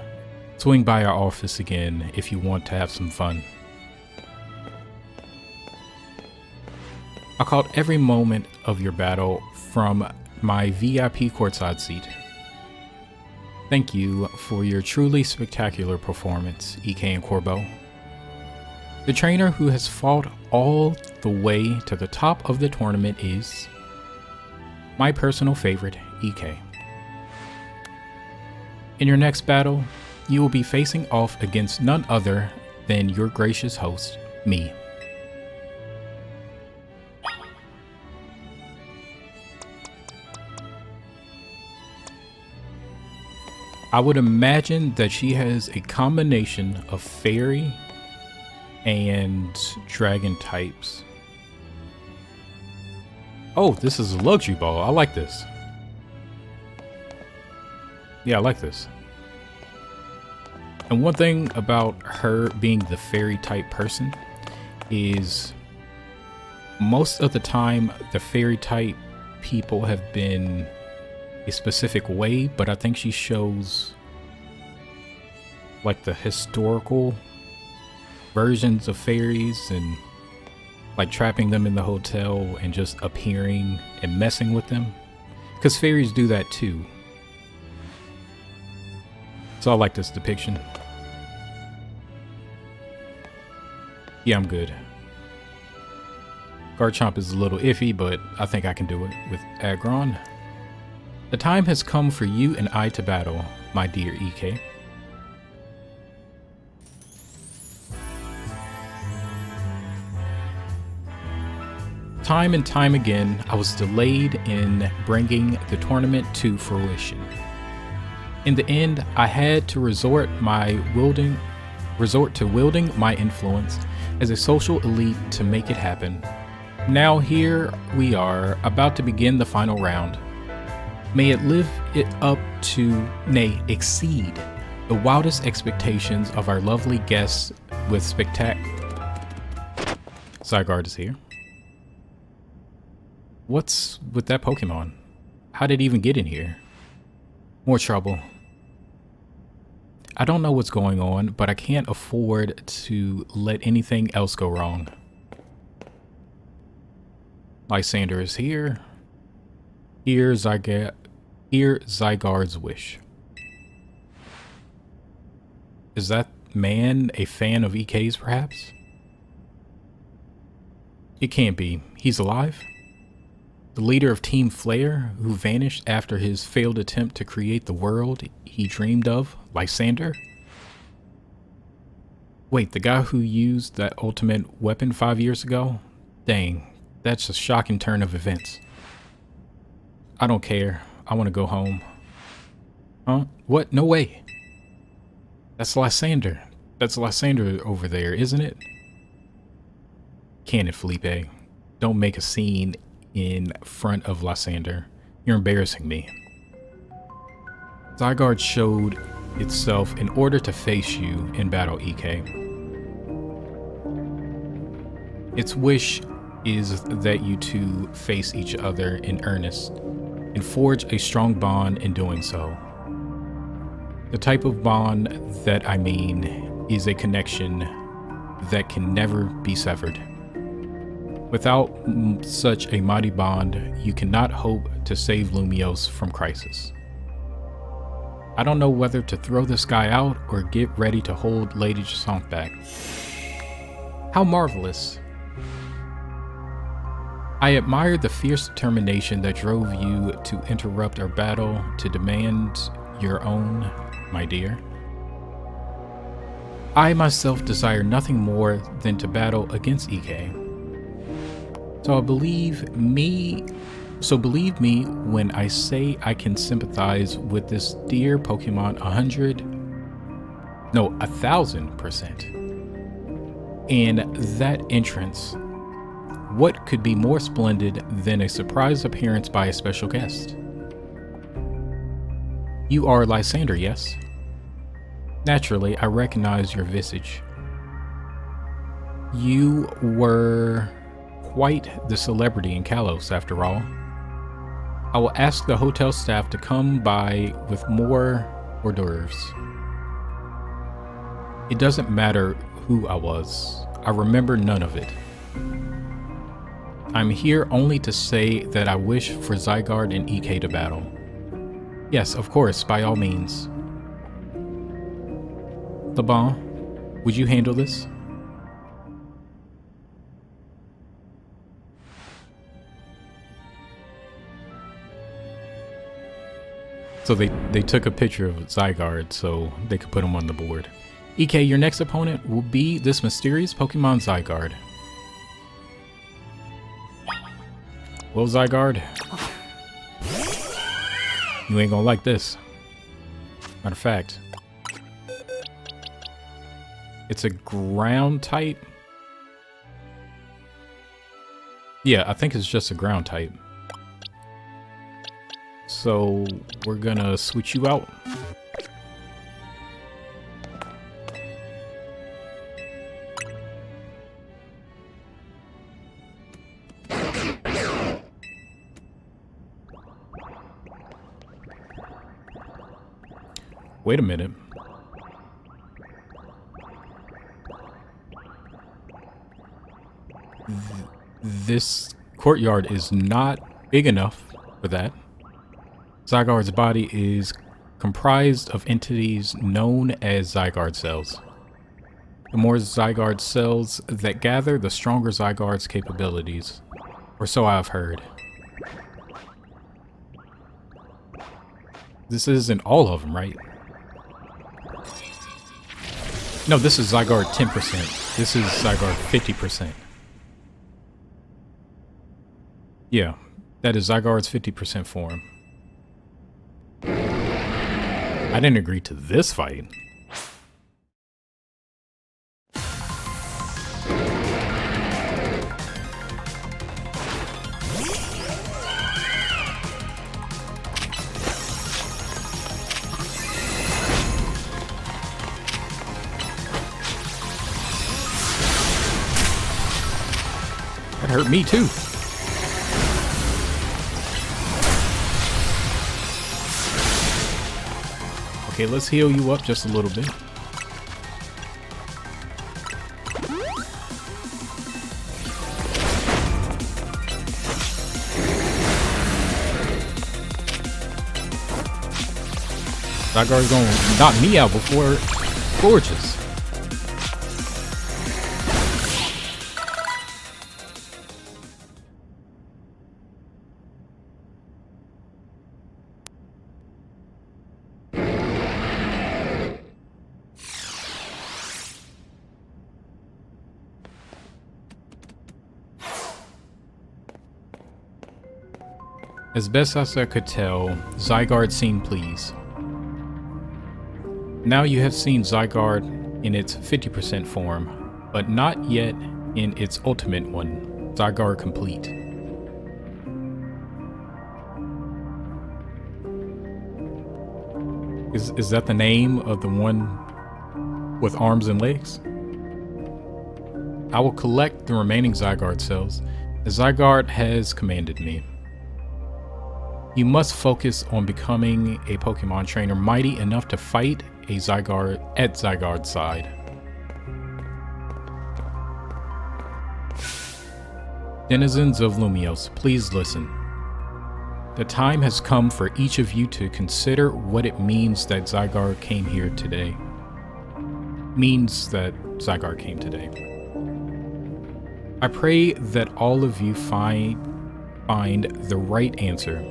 Swing by our office again if you want to have some fun. I caught every moment of your battle from my VIP courtside seat. Thank you for your truly spectacular performance, EK and Corbeau. The trainer who has fought all the way to the top of the tournament is my personal favorite, EK. In your next battle, You will be facing off against none other than your gracious host, me. I would imagine that she has a combination of fairy and dragon types. Oh, this is a luxury ball. I like this. Yeah, I like this. And one thing about her being the fairy type person is most of the time the fairy type people have been a specific way, but I think she shows like the historical versions of fairies and like trapping them in the hotel and just appearing and messing with them, because fairies do that too. So I like this depiction. Yeah, I'm good. Garchomp is a little iffy, but I think I can do it with Aggron. The time has come for you and I to battle, my dear EK. Time and time again, I was delayed in bringing the tournament to fruition. In the end, I had to resort to wielding my influence as a social elite to make it happen. Now here we are, about to begin the final round. May it live it up to, nay, exceed the wildest expectations of our lovely guests with Zygarde is here. What's with that Pokemon? How did it even get in here? More trouble. I don't know what's going on, but I can't afford to let anything else go wrong. Lysander is here. Hear Zygarde's wish. Is that man a fan of EK's, perhaps? It can't be. He's alive? The leader of Team Flare, who vanished after his failed attempt to create the world he dreamed of, Lysander? Wait, the guy who used that ultimate weapon 5 years ago? Dang, that's a shocking turn of events. I don't care. I want to go home. Huh? What? No way. That's Lysander. That's Lysander over there, isn't it? Can it, Felipe? Don't make a scene in front of Lysander. You're embarrassing me. Zygarde showed itself in order to face you in battle, EK. Its wish is that you two face each other in earnest and forge a strong bond in doing so. The type of bond that I mean is a connection that can never be severed. Without such a mighty bond, you cannot hope to save Lumiose from crisis. I don't know whether to throw this guy out or get ready to hold Lady Jacinthe back. How marvelous. I admire the fierce determination that drove you to interrupt our battle to demand your own, my dear. I myself desire nothing more than to battle against EK. So believe me when I say I can sympathize with this dear Pokemon 1,000%. And that entrance, what could be more splendid than a surprise appearance by a special guest? You are Lysander, yes? Naturally, I recognize your visage. You were quite the celebrity in Kalos, after all. I will ask the hotel staff to come by with more hors d'oeuvres. It doesn't matter who I was. I remember none of it. I'm here only to say that I wish for Zygarde and EK to battle. Yes, of course, by all means. Laban, would you handle this? So they took a picture of Zygarde so they could put him on the board. EK, your next opponent will be this mysterious Pokemon Zygarde. Well, Zygarde, you ain't gonna like this. Matter of fact, it's a ground type. Yeah, I think it's just a ground type. So we're gonna switch you out. Wait a minute. This courtyard is not big enough for that. Zygarde's body is comprised of entities known as Zygarde cells. The more Zygarde cells that gather, the stronger Zygarde's capabilities. Or so I've heard. This isn't all of them, right? No, this is Zygarde 10%. This is Zygarde 50%. Yeah, that is Zygarde's 50% form. I didn't agree to this fight. That hurt me too. Okay, let's heal you up just a little bit. Zygarde's gonna knock me out before Gorgeous. As best as I could tell, Zygarde seemed pleased. Now you have seen Zygarde in its 50% form, but not yet in its ultimate one, Zygarde Complete. Is that the name of the one with arms and legs? I will collect the remaining Zygarde cells, as Zygarde has commanded me. You must focus on becoming a Pokemon trainer mighty enough to fight a Zygarde at Zygarde's side. Denizens of Lumiose, please listen. The time has come for each of you to consider what it means that Zygarde came here today. Means that Zygarde came today. I pray that all of you find the right answer.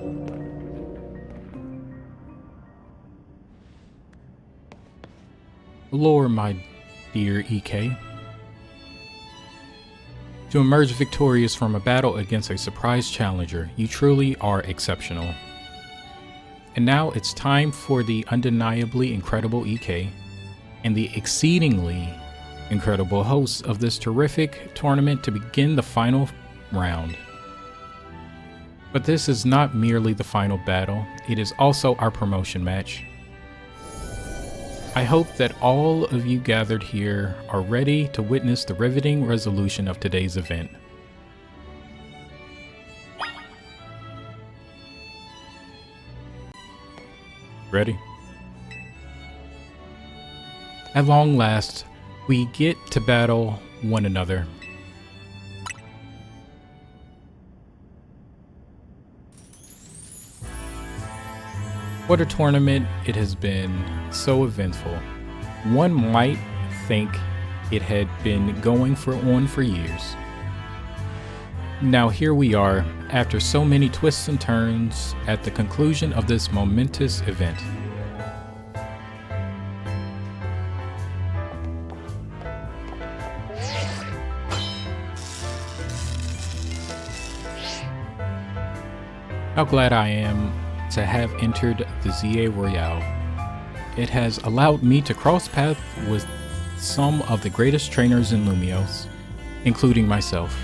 Lore, my dear EK. To emerge victorious from a battle against a surprise challenger, you truly are exceptional. And now it's time for the undeniably incredible EK and the exceedingly incredible hosts of this terrific tournament to begin the final round. But this is not merely the final battle, it is also our promotion match. I hope that all of you gathered here are ready to witness the riveting resolution of today's event. Ready? At long last, we get to battle one another. What a tournament it has been, so eventful. One might think it had been going on for years. Now here we are, after so many twists and turns, at the conclusion of this momentous event. How glad I am to have entered the ZA Royale. It has allowed me to cross paths with some of the greatest trainers in Lumios, including myself.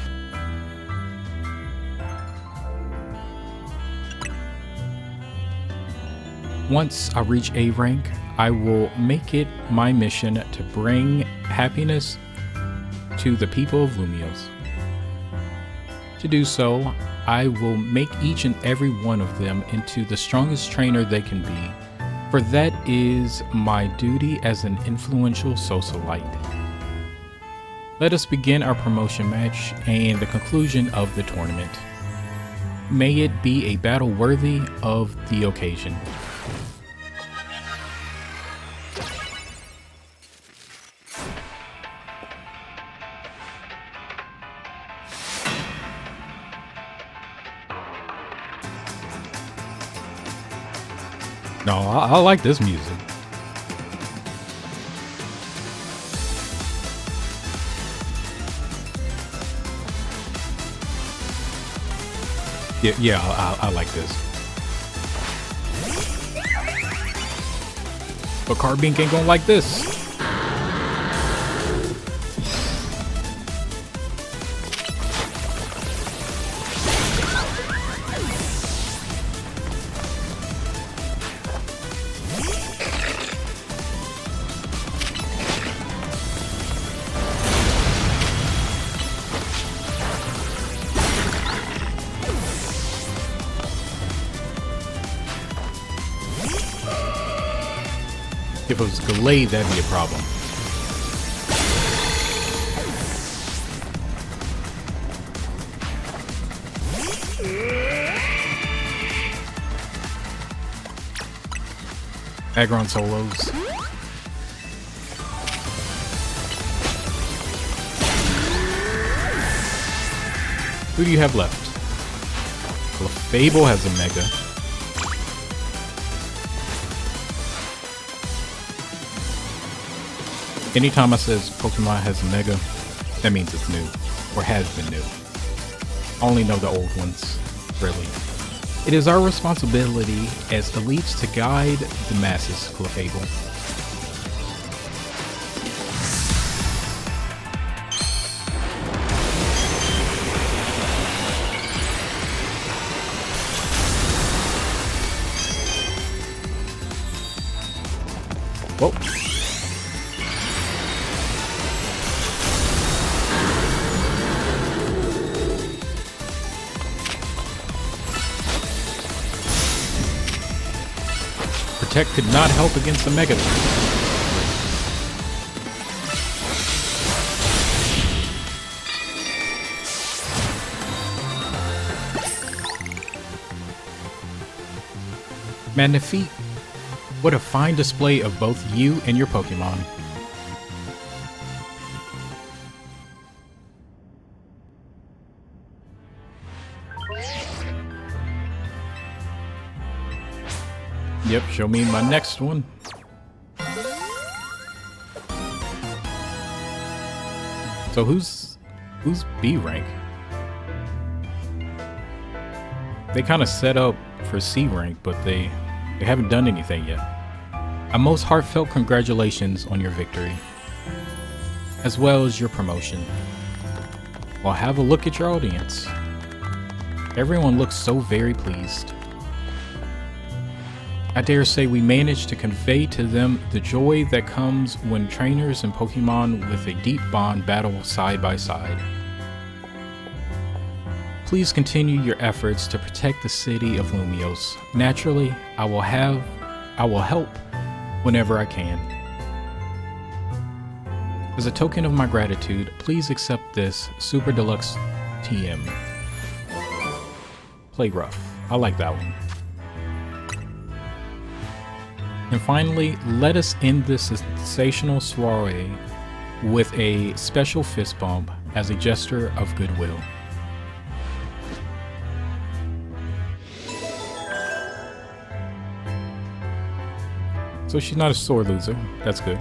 Once I reach A rank, I will make it my mission to bring happiness to the people of Lumios. To do so, I will make each and every one of them into the strongest trainer they can be, for that is my duty as an influential socialite. Let us begin our promotion match and the conclusion of the tournament. May it be a battle worthy of the occasion. No, I like this music. Yeah, I like this. But Carbink ain't gonna like this. If it was delayed, that'd be a problem. Aggron solos. Who do you have left? Fable has a Mega. Anytime I says Pokemon has a Mega, that means it's new, or has been new. I only know the old ones, really. It is our responsibility as elites to guide the masses, Clefable. Whoa. Protect could not help against the Mega. Magnifique. What a fine display of both you and your Pokemon. Yep, show me my next one. So who's B rank? They kind of set up for C rank, but they haven't done anything yet. A most heartfelt congratulations on your victory, as well as your promotion. Well, have a look at your audience. Everyone looks so very pleased. I dare say we managed to convey to them the joy that comes when trainers and Pokemon with a deep bond battle side by side. Please continue your efforts to protect the city of Lumios. Naturally, I will help whenever I can. As a token of my gratitude, please accept this Super Deluxe TM. Play rough. I like that one. And finally, let us end this sensational soiree with a special fist bump as a gesture of goodwill. So she's not a sore loser. That's good.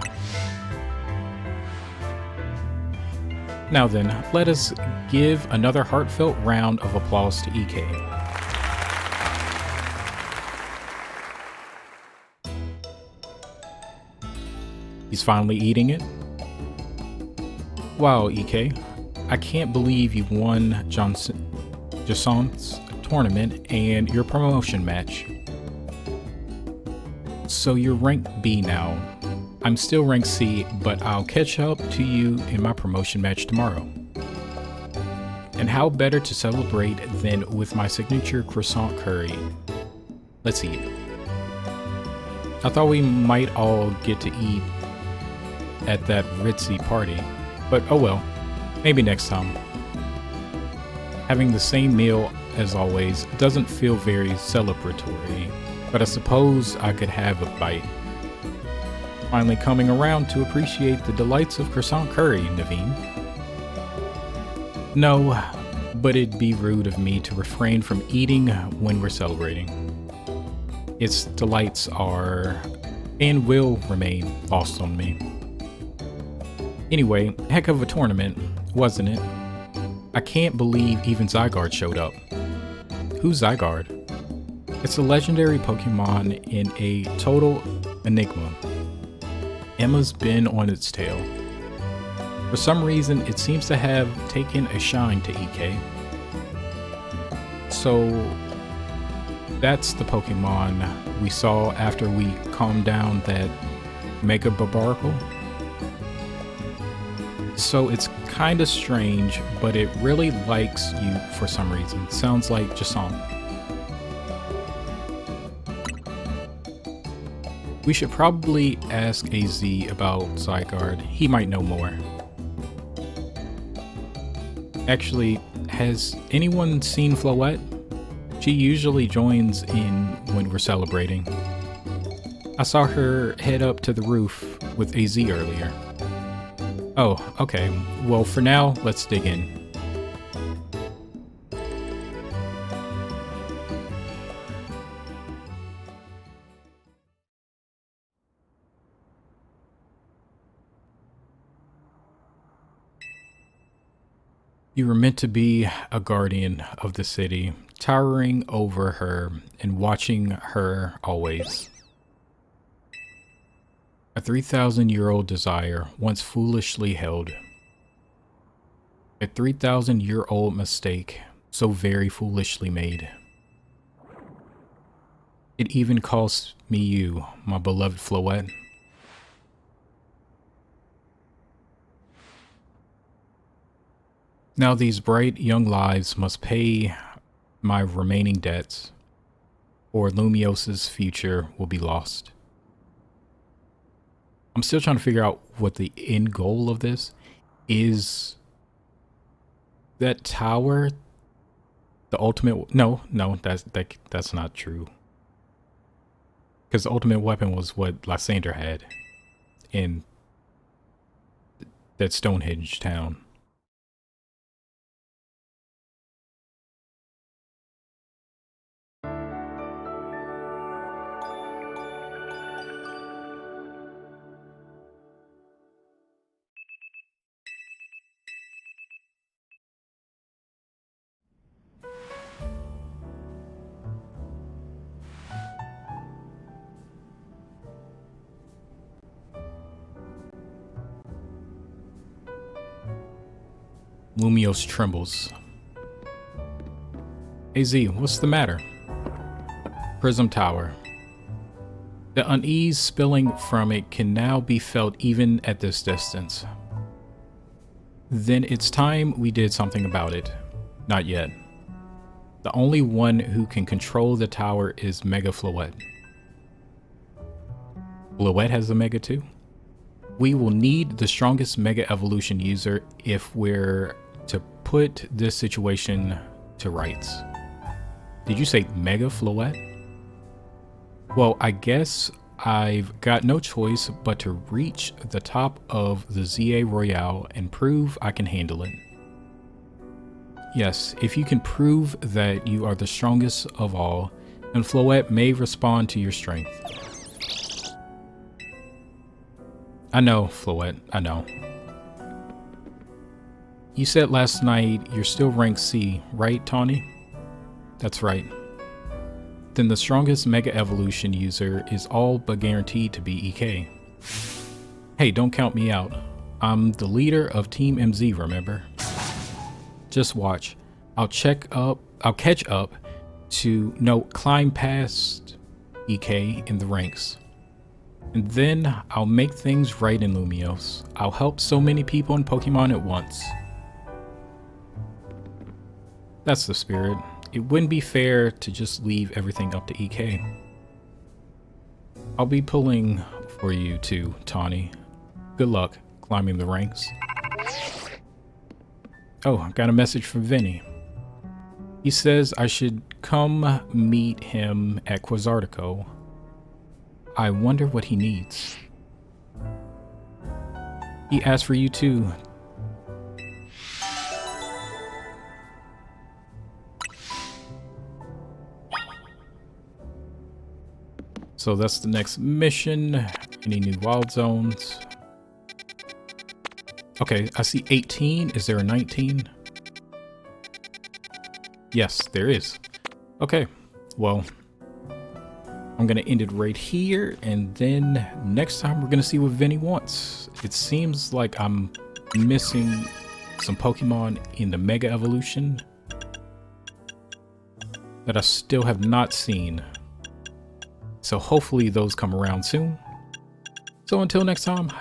Now then, let us give another heartfelt round of applause to EK. He's finally eating it. Wow, EK. I can't believe you won Jacinthe's tournament and your promotion match. So you're rank B now. I'm still rank C, but I'll catch up to you in my promotion match tomorrow. And how better to celebrate than with my signature croissant curry. Let's eat. I thought we might all get to eat at that ritzy party, but oh well, maybe next time. Having the same meal as always doesn't feel very celebratory, but I suppose I could have a bite. Finally coming around to appreciate the delights of croissant curry, Naveen. No, but it'd be rude of me to refrain from eating when we're celebrating. Its delights are, and will remain, lost on me. Anyway, heck of a tournament, wasn't it? I can't believe even Zygarde showed up. Who's Zygarde? It's a legendary Pokemon in a total enigma. Emma's been on its tail. For some reason, it seems to have taken a shine to EK. So, that's the Pokemon we saw after we calmed down that Mega Barbaracle. So it's kinda strange, but it really likes you for some reason. Sounds like Jacinthe. We should probably ask AZ about Zygarde. He might know more. Actually, has anyone seen Floette? She usually joins in when we're celebrating. I saw her head up to the roof with AZ earlier. Oh, okay. Well, for now, let's dig in. You were meant to be a guardian of the city, towering over her and watching her always. A 3,000-year-old desire once foolishly held. A 3,000-year-old mistake so very foolishly made. It even cost me you, my beloved Floette. Now these bright young lives must pay my remaining debts, or Lumios's future will be lost. I'm still trying to figure out what the end goal of this is. That tower, the ultimate. No, that's not true. Because the ultimate weapon was what Lysandre had in that Stonehenge town. Lumios trembles. AZ, what's the matter? Prism Tower. The unease spilling from it can now be felt even at this distance. Then it's time we did something about it. Not yet. The only one who can control the tower is Mega Floette. Floette has a Mega too? We will need the strongest Mega Evolution user if we're to put this situation to rights. Did you say Mega Floette? Well, I guess I've got no choice but to reach the top of the ZA Royale and prove I can handle it. Yes, if you can prove that you are the strongest of all, then Floette may respond to your strength. I know, Floette, I know. You said last night you're still rank C, right, Tawny? That's right. Then the strongest Mega Evolution user is all but guaranteed to be EK. Hey, don't count me out. I'm the leader of Team MZ, remember? Just watch. I'll catch up to climb past EK in the ranks. And then I'll make things right in Lumios. I'll help so many people in Pokemon at once. That's the spirit. It wouldn't be fair to just leave everything up to EK. I'll be pulling for you too, Tawny. Good luck climbing the ranks. Oh, I got a message from Vinny. He says I should come meet him at Quasartico. I wonder what he needs. He asked for you too. So that's the next mission. Any new wild zones? Okay, I see 18. Is there a 19? Yes, there is. Okay, well, I'm gonna end it right here, and then next time we're gonna see what Vinny wants. It seems like I'm missing some Pokemon in the Mega Evolution that I still have not seen. So hopefully those come around soon. So until next time,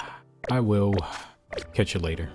I will catch you later.